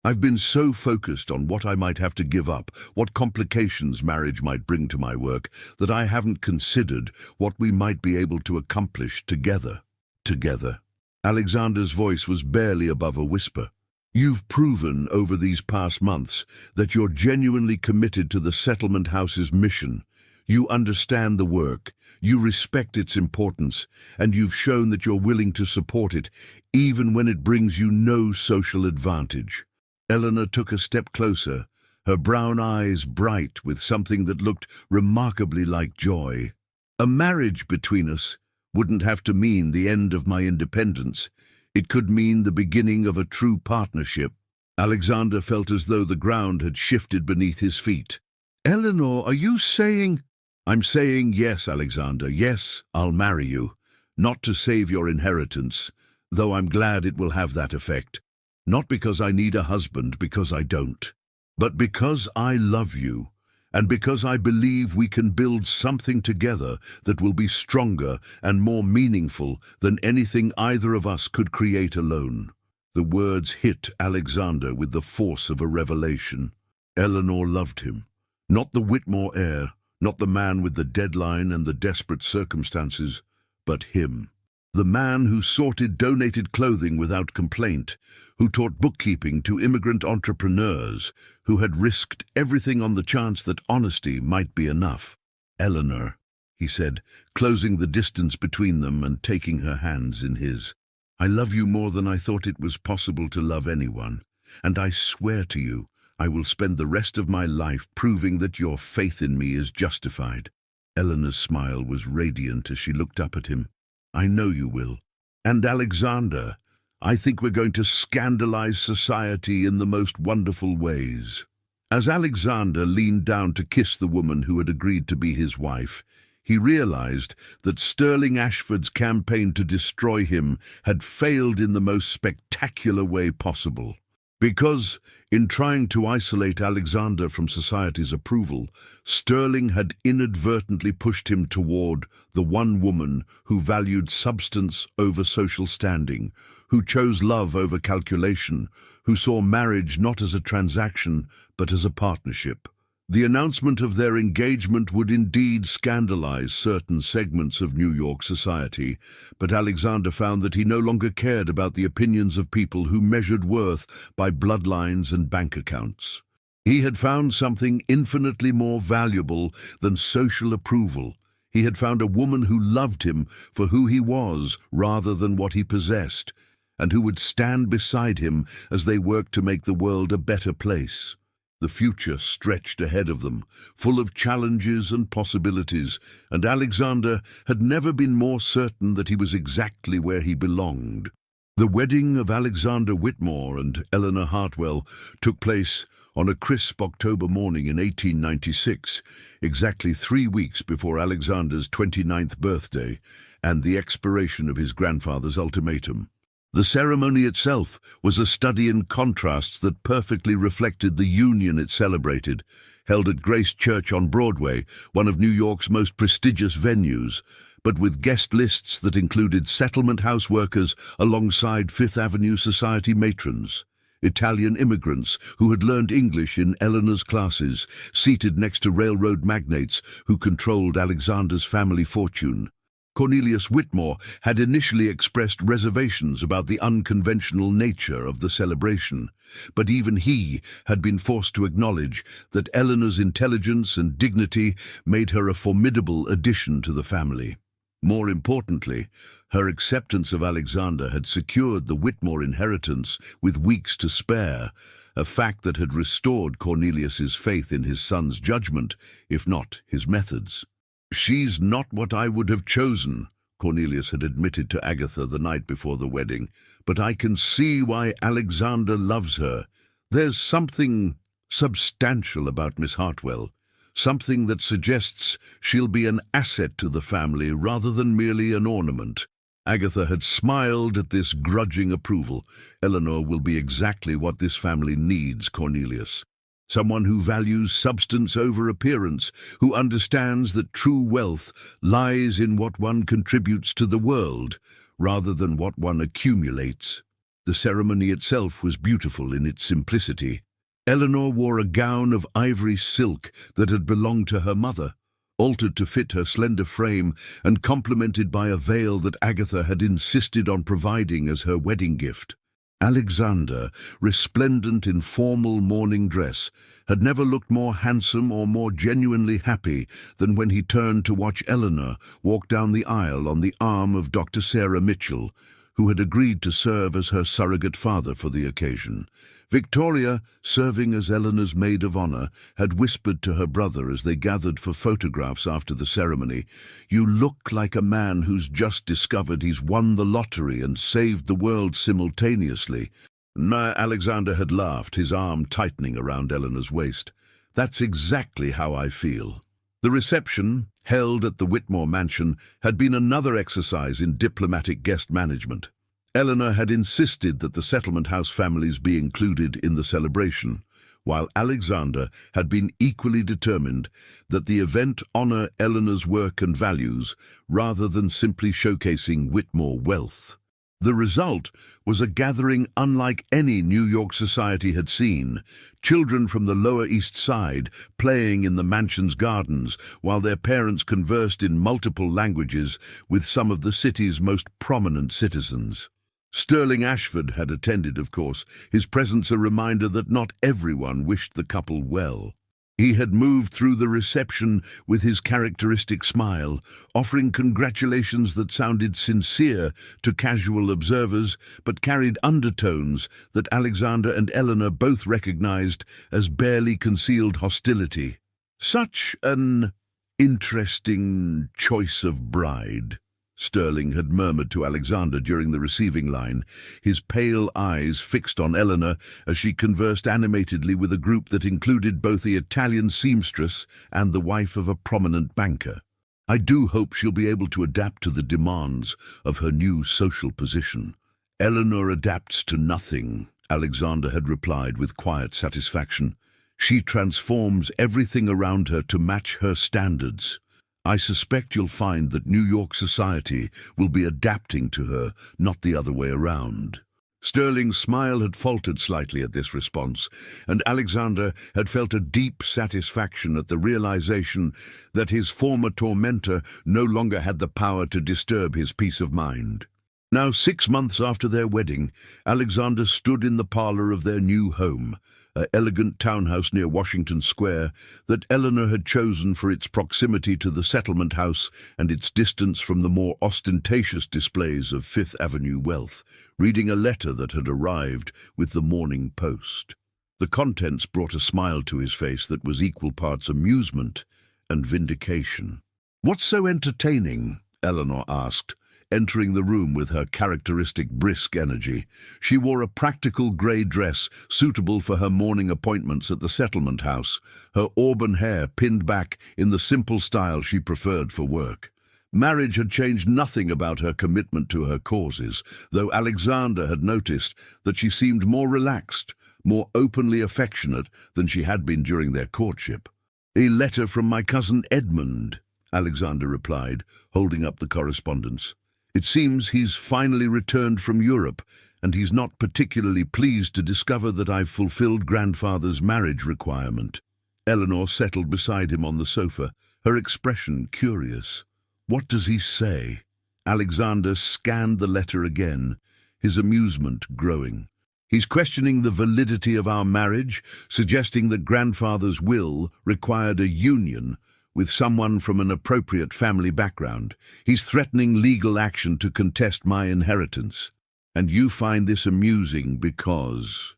I've been so focused on what I might have to give up, what complications marriage might bring to my work, that I haven't considered what we might be able to accomplish together. Together. Alexander's voice was barely above a whisper. You've proven over these past months that you're genuinely committed to the settlement house's mission. You understand the work, you respect its importance, and you've shown that you're willing to support it, even when it brings you no social advantage. Eleanor took a step closer, her brown eyes bright with something that looked remarkably like joy. A marriage between us wouldn't have to mean the end of my independence. It could mean the beginning of a true partnership. Alexander felt as though the ground had shifted beneath his feet. Eleanor, are you saying... I'm saying yes, Alexander, yes, I'll marry you. Not to save your inheritance, though I'm glad it will have that effect. Not because I need a husband, because I don't. But because I love you, and because I believe we can build something together that will be stronger and more meaningful than anything either of us could create alone. The words hit Alexander with the force of a revelation. Eleanor loved him. Not the Whitmore heir, not the man with the deadline and the desperate circumstances, but him. The man who sorted donated clothing without complaint, who taught bookkeeping to immigrant entrepreneurs, who had risked everything on the chance that honesty might be enough. Eleanor, he said, closing the distance between them and taking her hands in his. I love you more than I thought it was possible to love anyone, and I swear to you, I will spend the rest of my life proving that your faith in me is justified. Eleanor's smile was radiant as she looked up at him. I know you will. And Alexander, I think we're going to scandalize society in the most wonderful ways. As Alexander leaned down to kiss the woman who had agreed to be his wife, he realized that Sterling Ashford's campaign to destroy him had failed in the most spectacular way possible. Because, in trying to isolate Alexander from society's approval, Sterling had inadvertently pushed him toward the one woman who valued substance over social standing, who chose love over calculation, who saw marriage not as a transaction but as a partnership. The announcement of their engagement would indeed scandalize certain segments of New York society, but Alexander found that he no longer cared about the opinions of people who measured worth by bloodlines and bank accounts. He had found something infinitely more valuable than social approval. He had found a woman who loved him for who he was rather than what he possessed, and who would stand beside him as they worked to make the world a better place. The future stretched ahead of them, full of challenges and possibilities, and Alexander had never been more certain that he was exactly where he belonged. The wedding of Alexander Whitmore and Eleanor Hartwell took place on a crisp October morning in 1896, exactly 3 weeks before Alexander's 29th birthday and the expiration of his grandfather's ultimatum. The ceremony itself was a study in contrasts that perfectly reflected the union it celebrated, held at Grace Church on Broadway, one of New York's most prestigious venues, but with guest lists that included settlement house workers alongside Fifth Avenue society matrons, Italian immigrants who had learned English in Eleanor's classes, seated next to railroad magnates who controlled Alexander's family fortune. Cornelius Whitmore had initially expressed reservations about the unconventional nature of the celebration, but even he had been forced to acknowledge that Eleanor's intelligence and dignity made her a formidable addition to the family. More importantly, her acceptance of Alexander had secured the Whitmore inheritance with weeks to spare, a fact that had restored Cornelius's faith in his son's judgment, if not his methods. She's not what I would have chosen, Cornelius had admitted to Agatha the night before the wedding, but I can see why Alexander loves her. There's something substantial about Miss Hartwell, something that suggests she'll be an asset to the family rather than merely an ornament. Agatha had smiled at this grudging approval. Eleanor will be exactly what this family needs, Cornelius. Someone who values substance over appearance, who understands that true wealth lies in what one contributes to the world, rather than what one accumulates. The ceremony itself was beautiful in its simplicity. Eleanor wore a gown of ivory silk that had belonged to her mother, altered to fit her slender frame and complemented by a veil that Agatha had insisted on providing as her wedding gift. Alexander, resplendent in formal mourning dress, had never looked more handsome or more genuinely happy than when he turned to watch Eleanor walk down the aisle on the arm of Dr. Sarah Mitchell, who had agreed to serve as her surrogate father for the occasion. Victoria, serving as Eleanor's maid of honor, had whispered to her brother as they gathered for photographs after the ceremony, "You look like a man who's just discovered he's won the lottery and saved the world simultaneously." Alexander had laughed, his arm tightening around Eleanor's waist. "That's exactly how I feel." The reception, held at the Whitmore mansion, had been another exercise in diplomatic guest management. Eleanor had insisted that the settlement house families be included in the celebration, while Alexander had been equally determined that the event honor Eleanor's work and values rather than simply showcasing Whitmore wealth. The result was a gathering unlike any New York society had seen, children from the Lower East Side playing in the mansion's gardens while their parents conversed in multiple languages with some of the city's most prominent citizens. Sterling Ashford had attended, of course, his presence a reminder that not everyone wished the couple well. He had moved through the reception with his characteristic smile, offering congratulations that sounded sincere to casual observers, but carried undertones that Alexander and Eleanor both recognized as barely concealed hostility. "Such an interesting choice of bride," Sterling had murmured to Alexander during the receiving line, his pale eyes fixed on Eleanor as she conversed animatedly with a group that included both the Italian seamstress and the wife of a prominent banker. "I do hope she'll be able to adapt to the demands of her new social position." "Eleanor adapts to nothing," Alexander had replied with quiet satisfaction. "She transforms everything around her to match her standards. I suspect you'll find that New York society will be adapting to her, not the other way around." Sterling's smile had faltered slightly at this response, and Alexander had felt a deep satisfaction at the realization that his former tormentor no longer had the power to disturb his peace of mind. Now, 6 months after their wedding, Alexander stood in the parlor of their new home, an elegant townhouse near Washington Square that Eleanor had chosen for its proximity to the settlement house and its distance from the more ostentatious displays of Fifth Avenue wealth, reading a letter that had arrived with the morning post. The contents brought a smile to his face that was equal parts amusement and vindication. "What's so entertaining?" Eleanor asked, entering the room with her characteristic brisk energy. She wore a practical grey dress suitable for her morning appointments at the settlement house, her auburn hair pinned back in the simple style she preferred for work. Marriage had changed nothing about her commitment to her causes, though Alexander had noticed that she seemed more relaxed, more openly affectionate than she had been during their courtship. "A letter from my cousin Edmund," Alexander replied, holding up the correspondence. "It seems he's finally returned from Europe, and he's not particularly pleased to discover that I've fulfilled grandfather's marriage requirement." Eleanor settled beside him on the sofa, her expression curious. "What does he say?" Alexander scanned the letter again, his amusement growing. "He's questioning the validity of our marriage, suggesting that grandfather's will required a union with someone from an appropriate family background. He's threatening legal action to contest my inheritance. And you find this amusing because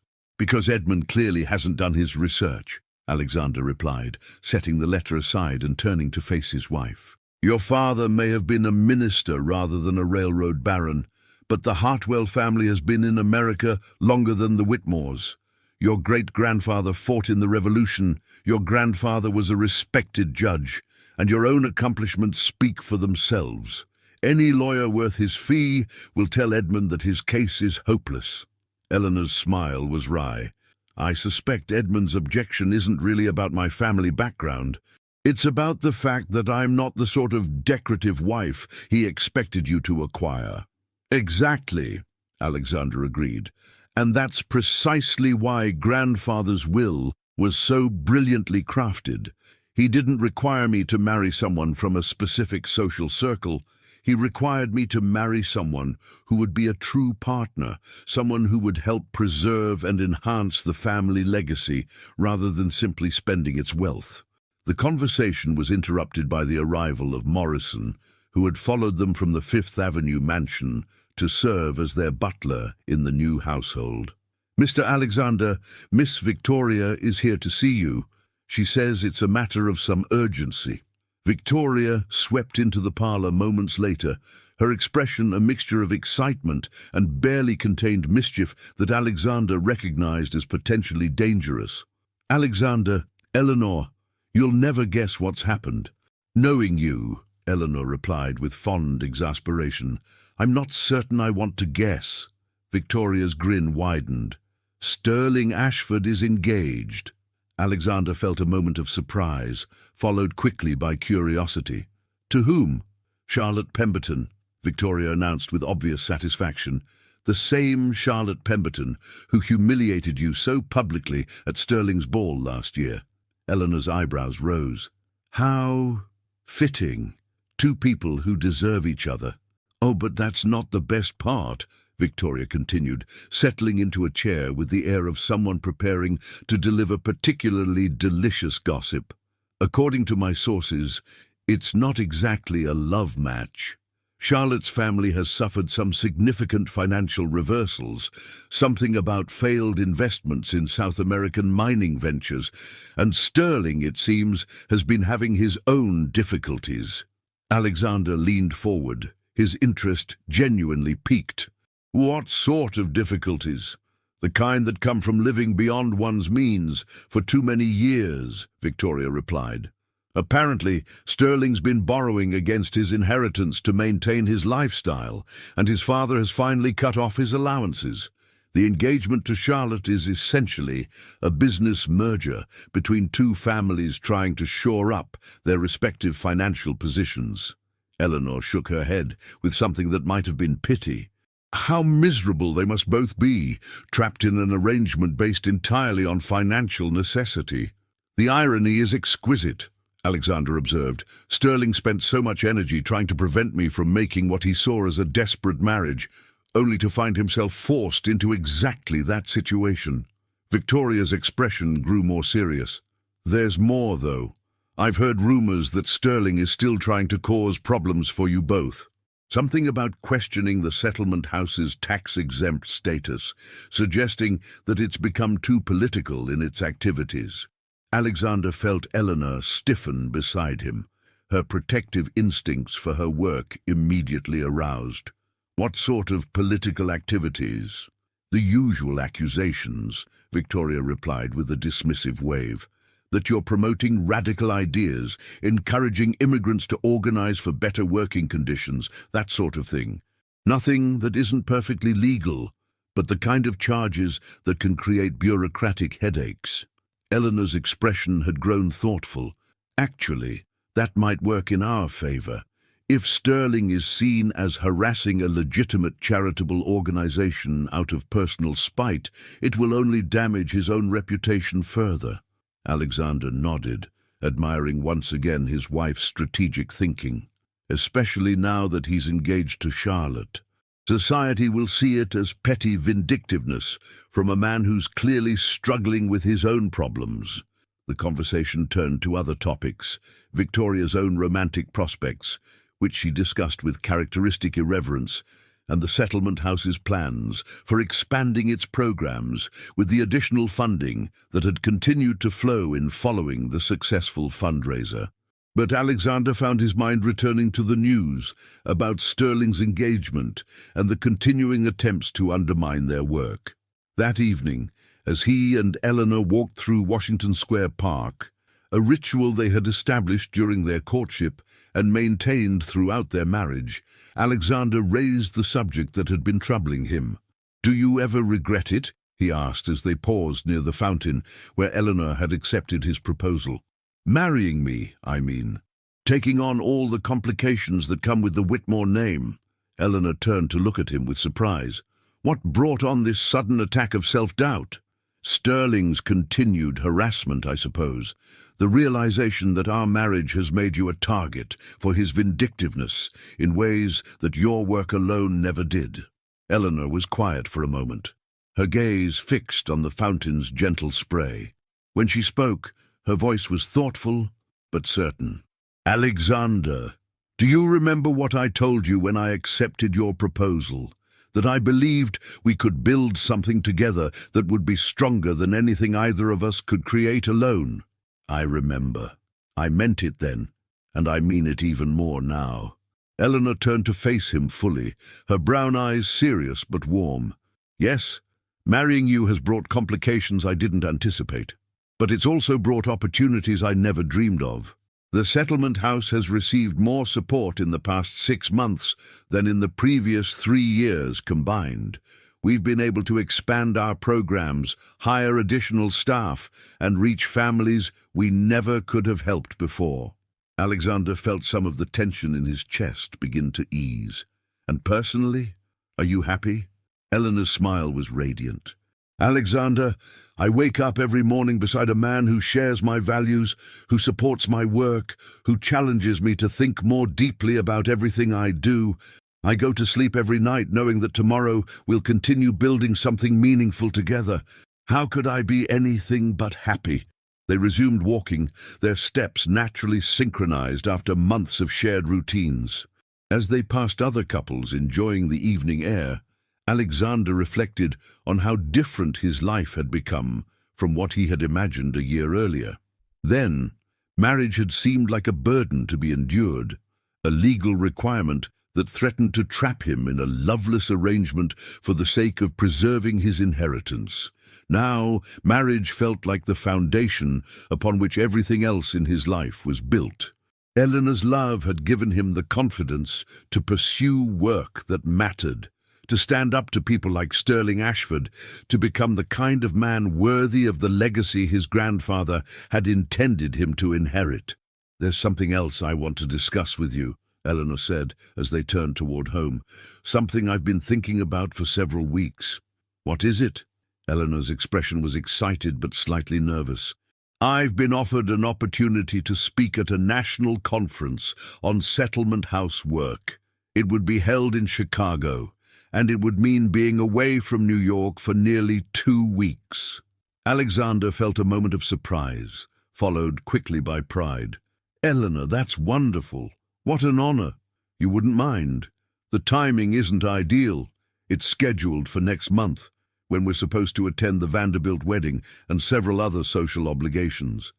Edmund clearly hasn't done his research," Alexander replied, setting the letter aside and turning to face his wife. "Your father may have been a minister rather than a railroad baron, but the Hartwell family has been in America longer than the Whitmores. Your great-grandfather fought in the Revolution, your grandfather was a respected judge, and your own accomplishments speak for themselves. Any lawyer worth his fee will tell Edmund that his case is hopeless." Eleanor's smile was wry. "I suspect Edmund's objection isn't really about my family background. It's about the fact that I'm not the sort of decorative wife he expected you to acquire." "Exactly," Alexander agreed. And that's precisely why Grandfather's will was so brilliantly crafted. He didn't require me to marry someone from a specific social circle. He required me to marry someone who would be a true partner, someone who would help preserve and enhance the family legacy rather than simply spending its wealth. The conversation was interrupted by the arrival of Morrison, who had followed them from the Fifth Avenue mansion to serve as their butler in the new household. "Mr. Alexander, Miss Victoria is here to see you. She says it's a matter of some urgency." Victoria swept into the parlor moments later, her expression a mixture of excitement and barely contained mischief that Alexander recognized as potentially dangerous. "Alexander, Eleanor, you'll never guess what's happened." "Knowing you," Eleanor replied with fond exasperation, "I'm not certain I want to guess." Victoria's grin widened. "Sterling Ashford is engaged." Alexander felt a moment of surprise, followed quickly by curiosity. "To whom?" "Charlotte Pemberton," Victoria announced with obvious satisfaction. "The same Charlotte Pemberton who humiliated you so publicly at Sterling's ball last year." Eleanor's eyebrows rose. "How fitting. Two people who deserve each other." "Oh, but that's not the best part," Victoria continued, settling into a chair with the air of someone preparing to deliver particularly delicious gossip. "According to my sources, it's not exactly a love match. Charlotte's family has suffered some significant financial reversals, something about failed investments in South American mining ventures, and Sterling, it seems, has been having his own difficulties." Alexander leaned forward, his interest genuinely piqued. "What sort of difficulties?" "The kind that come from living beyond one's means for too many years," Victoria replied. "Apparently, Sterling's been borrowing against his inheritance to maintain his lifestyle, and his father has finally cut off his allowances. The engagement to Charlotte is essentially a business merger between two families trying to shore up their respective financial positions." Eleanor shook her head with something that might have been pity. "How miserable they must both be, trapped in an arrangement based entirely on financial necessity." "The irony is exquisite," Alexander observed. "Sterling spent so much energy trying to prevent me from making what he saw as a desperate marriage, only to find himself forced into exactly that situation." Victoria's expression grew more serious. "There's more, though. I've heard rumors that Sterling is still trying to cause problems for you both. Something about questioning the settlement house's tax-exempt status, suggesting that it's become too political in its activities." Alexander felt Eleanor stiffen beside him, her protective instincts for her work immediately aroused. "What sort of political activities?" "The usual accusations," Victoria replied with a dismissive wave. "That you're promoting radical ideas, encouraging immigrants to organize for better working conditions, that sort of thing. Nothing that isn't perfectly legal, but the kind of charges that can create bureaucratic headaches." Eleanor's expression had grown thoughtful. "Actually, that might work in our favor. If Sterling is seen as harassing a legitimate charitable organization out of personal spite, it will only damage his own reputation further." Alexander nodded, admiring once again his wife's strategic thinking. "Especially now that he's engaged to Charlotte. Society will see it as petty vindictiveness from a man who's clearly struggling with his own problems." The conversation turned to other topics, Victoria's own romantic prospects, which she discussed with characteristic irreverence, and the settlement house's plans for expanding its programs with the additional funding that had continued to flow in following the successful fundraiser. But Alexander found his mind returning to the news about Sterling's engagement and the continuing attempts to undermine their work. That evening, as he and Eleanor walked through Washington Square Park, a ritual they had established during their courtship and maintained throughout their marriage, Alexander raised the subject that had been troubling him. "Do you ever regret it?" he asked as they paused near the fountain where Eleanor had accepted his proposal. "Marrying me, I mean. Taking on all the complications that come with the Whitmore name." Eleanor turned to look at him with surprise. What brought on this sudden attack of self-doubt? Sterling's continued harassment, I suppose. The realization that our marriage has made you a target for his vindictiveness in ways that your work alone never did. Eleanor was quiet for a moment, her gaze fixed on the fountain's gentle spray. When she spoke, her voice was thoughtful but certain. Alexander, do you remember what I told you when I accepted your proposal? That I believed we could build something together that would be stronger than anything either of us could create alone? I remember. I meant it then, and I mean it even more now. Eleanor turned to face him fully, her brown eyes serious but warm. Yes, marrying you has brought complications I didn't anticipate, but it's also brought opportunities I never dreamed of. The settlement house has received more support in the past 6 months than in the previous 3 years combined. We've been able to expand our programs, hire additional staff, and reach families we never could have helped before. Alexander felt some of the tension in his chest begin to ease. And personally, are you happy? Eleanor's smile was radiant. Alexander, I wake up every morning beside a man who shares my values, who supports my work, who challenges me to think more deeply about everything I do. I go to sleep every night knowing that tomorrow we'll continue building something meaningful together. How could I be anything but happy? They resumed walking, their steps naturally synchronized after months of shared routines. As they passed other couples enjoying the evening air, Alexander reflected on how different his life had become from what he had imagined a year earlier. Then, marriage had seemed like a burden to be endured, a legal requirement that threatened to trap him in a loveless arrangement for the sake of preserving his inheritance. Now, marriage felt like the foundation upon which everything else in his life was built. Eleanor's love had given him the confidence to pursue work that mattered, to stand up to people like Sterling Ashford, to become the kind of man worthy of the legacy his grandfather had intended him to inherit. There's something else I want to discuss with you, Eleanor said as they turned toward home. Something I've been thinking about for several weeks. What is it? Eleanor's expression was excited but slightly nervous. I've been offered an opportunity to speak at a national conference on settlement house work. It would be held in Chicago, and it would mean being away from New York for nearly 2 weeks. Alexander felt a moment of surprise, followed quickly by pride. Eleanor, that's wonderful. What an honor. You wouldn't mind. The timing isn't ideal. It's scheduled for next month, when we're supposed to attend the Vanderbilt wedding and several other social obligations.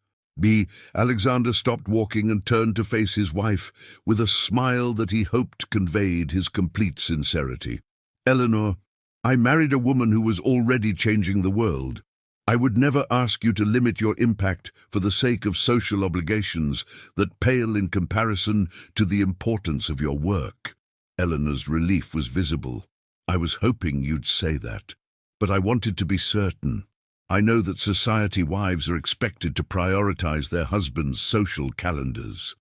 Alexander stopped walking and turned to face his wife with a smile that he hoped conveyed his complete sincerity. Eleanor, I married a woman who was already changing the world. I would never ask you to limit your impact for the sake of social obligations that pale in comparison to the importance of your work. Eleanor's relief was visible. I was hoping you'd say that, but I wanted to be certain. I know that society wives are expected to prioritize their husbands' social calendars.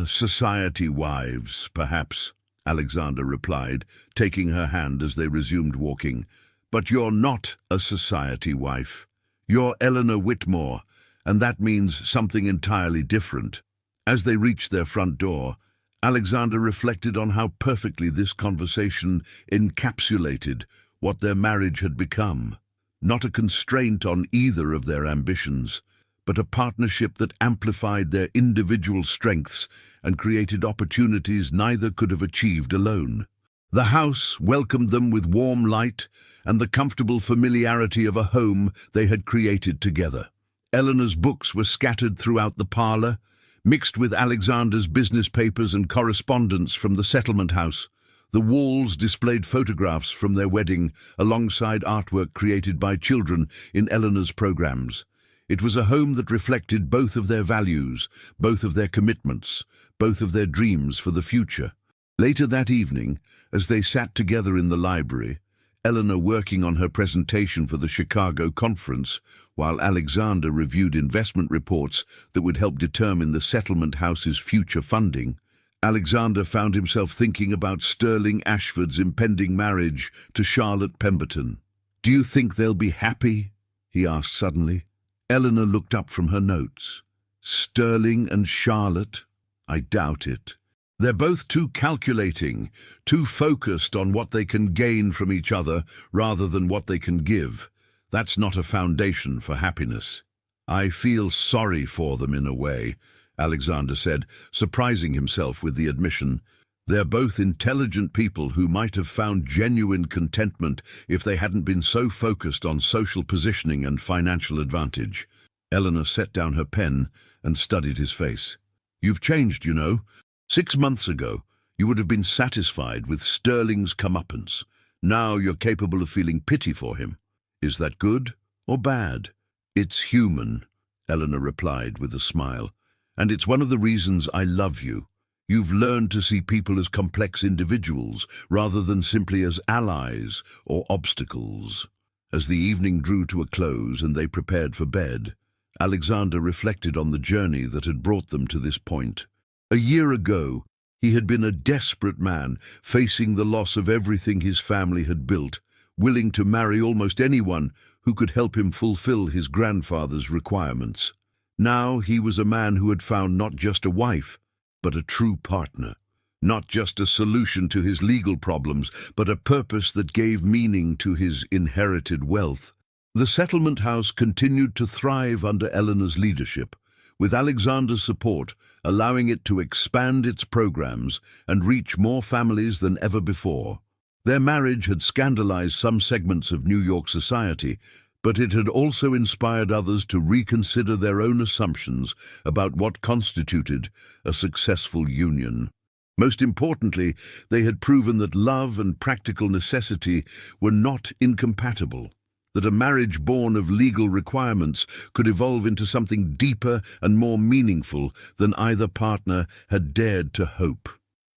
Society wives, perhaps, Alexander replied, taking her hand as they resumed walking. But you're not a society wife. You're Eleanor Whitmore, and that means something entirely different. As they reached their front door, Alexander reflected on how perfectly this conversation encapsulated what their marriage had become. Not a constraint on either of their ambitions, but a partnership that amplified their individual strengths and created opportunities neither could have achieved alone. The house welcomed them with warm light and the comfortable familiarity of a home they had created together. Eleanor's books were scattered throughout the parlor, mixed with Alexander's business papers and correspondence from the settlement house. The walls displayed photographs from their wedding alongside artwork created by children in Eleanor's programs. It was a home that reflected both of their values, both of their commitments, both of their dreams for the future. Later that evening, as they sat together in the library, Eleanor working on her presentation for the Chicago conference, while Alexander reviewed investment reports that would help determine the settlement house's future funding, Alexander found himself thinking about Sterling Ashford's impending marriage to Charlotte Pemberton. "Do you think they'll be happy?" he asked suddenly. Eleanor looked up from her notes. "Sterling and Charlotte? I doubt it. They're both too calculating, too focused on what they can gain from each other rather than what they can give. That's not a foundation for happiness." "I feel sorry for them in a way," Alexander said, surprising himself with the admission. "They're both intelligent people who might have found genuine contentment if they hadn't been so focused on social positioning and financial advantage." Eleanor set down her pen and studied his face. "You've changed, you know. 6 months ago, you would have been satisfied with Sterling's comeuppance. Now you're capable of feeling pity for him. Is that good or bad?" "It's human," Eleanor replied with a smile. "And it's one of the reasons I love you. You've learned to see people as complex individuals rather than simply as allies or obstacles." As the evening drew to a close and they prepared for bed, Alexander reflected on the journey that had brought them to this point. A year ago, he had been a desperate man, facing the loss of everything his family had built, willing to marry almost anyone who could help him fulfill his grandfather's requirements. Now he was a man who had found not just a wife, but a true partner. Not just a solution to his legal problems, but a purpose that gave meaning to his inherited wealth. The settlement house continued to thrive under Eleanor's leadership, with Alexander's support allowing it to expand its programs and reach more families than ever before. Their marriage had scandalized some segments of New York society, but it had also inspired others to reconsider their own assumptions about what constituted a successful union. Most importantly, they had proven that love and practical necessity were not incompatible, that a marriage born of legal requirements could evolve into something deeper and more meaningful than either partner had dared to hope.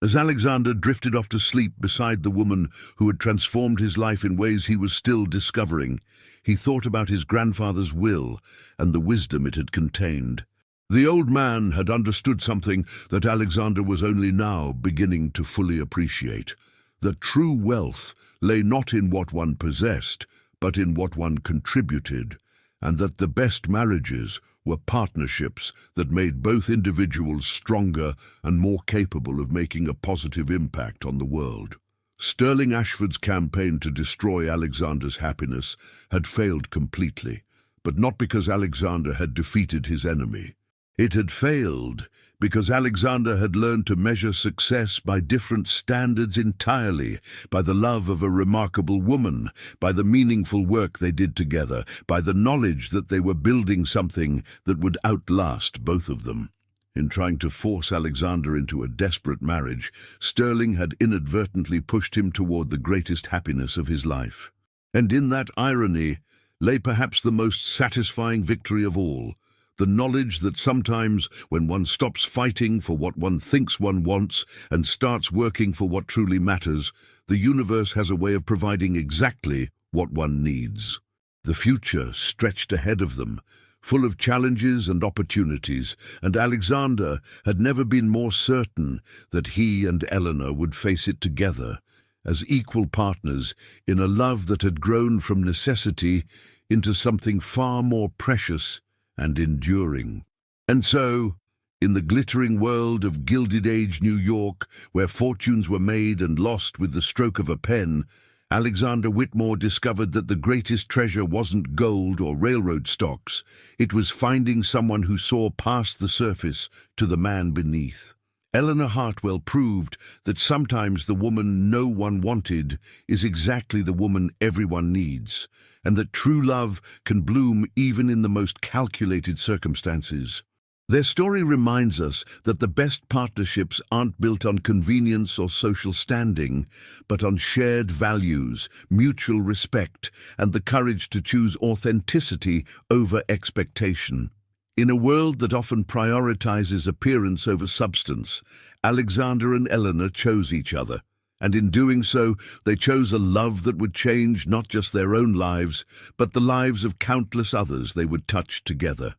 As Alexander drifted off to sleep beside the woman who had transformed his life in ways he was still discovering, he thought about his grandfather's will and the wisdom it had contained. The old man had understood something that Alexander was only now beginning to fully appreciate. That true wealth lay not in what one possessed, but in what one contributed, and that the best marriages were partnerships that made both individuals stronger and more capable of making a positive impact on the world. Sterling Ashford's campaign to destroy Alexander's happiness had failed completely, but not because Alexander had defeated his enemy. It had failed because Alexander had learned to measure success by different standards entirely, by the love of a remarkable woman, by the meaningful work they did together, by the knowledge that they were building something that would outlast both of them. In trying to force Alexander into a desperate marriage, Sterling had inadvertently pushed him toward the greatest happiness of his life. And in that irony lay perhaps the most satisfying victory of all, the knowledge that sometimes when one stops fighting for what one thinks one wants and starts working for what truly matters, the universe has a way of providing exactly what one needs. The future stretched ahead of them, full of challenges and opportunities, and Alexander had never been more certain that he and Eleanor would face it together, as equal partners in a love that had grown from necessity into something far more precious and enduring. And so, in the glittering world of Gilded Age New York, where fortunes were made and lost with the stroke of a pen, Alexander Whitmore discovered that the greatest treasure wasn't gold or railroad stocks. It was finding someone who saw past the surface to the man beneath. Eleanor Hartwell proved that sometimes the woman no one wanted is exactly the woman everyone needs, and that true love can bloom even in the most calculated circumstances. Their story reminds us that the best partnerships aren't built on convenience or social standing, but on shared values, mutual respect, and the courage to choose authenticity over expectation. In a world that often prioritizes appearance over substance, Alexander and Eleanor chose each other, and in doing so, they chose a love that would change not just their own lives, but the lives of countless others they would touch together.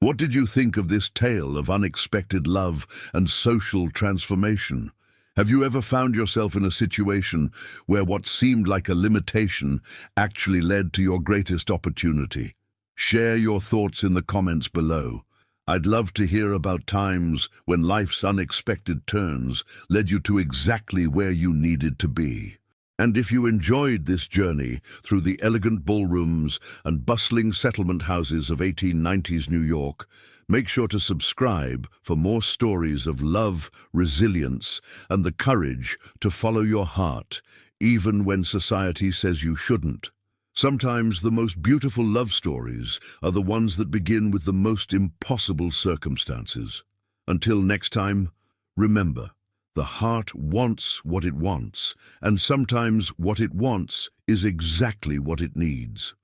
What did you think of this tale of unexpected love and social transformation? Have you ever found yourself in a situation where what seemed like a limitation actually led to your greatest opportunity? Share your thoughts in the comments below. I'd love to hear about times when life's unexpected turns led you to exactly where you needed to be. And if you enjoyed this journey through the elegant ballrooms and bustling settlement houses of 1890s New York, make sure to subscribe for more stories of love, resilience, and the courage to follow your heart, even when society says you shouldn't. Sometimes the most beautiful love stories are the ones that begin with the most impossible circumstances. Until next time, remember, the heart wants what it wants, and sometimes what it wants is exactly what it needs.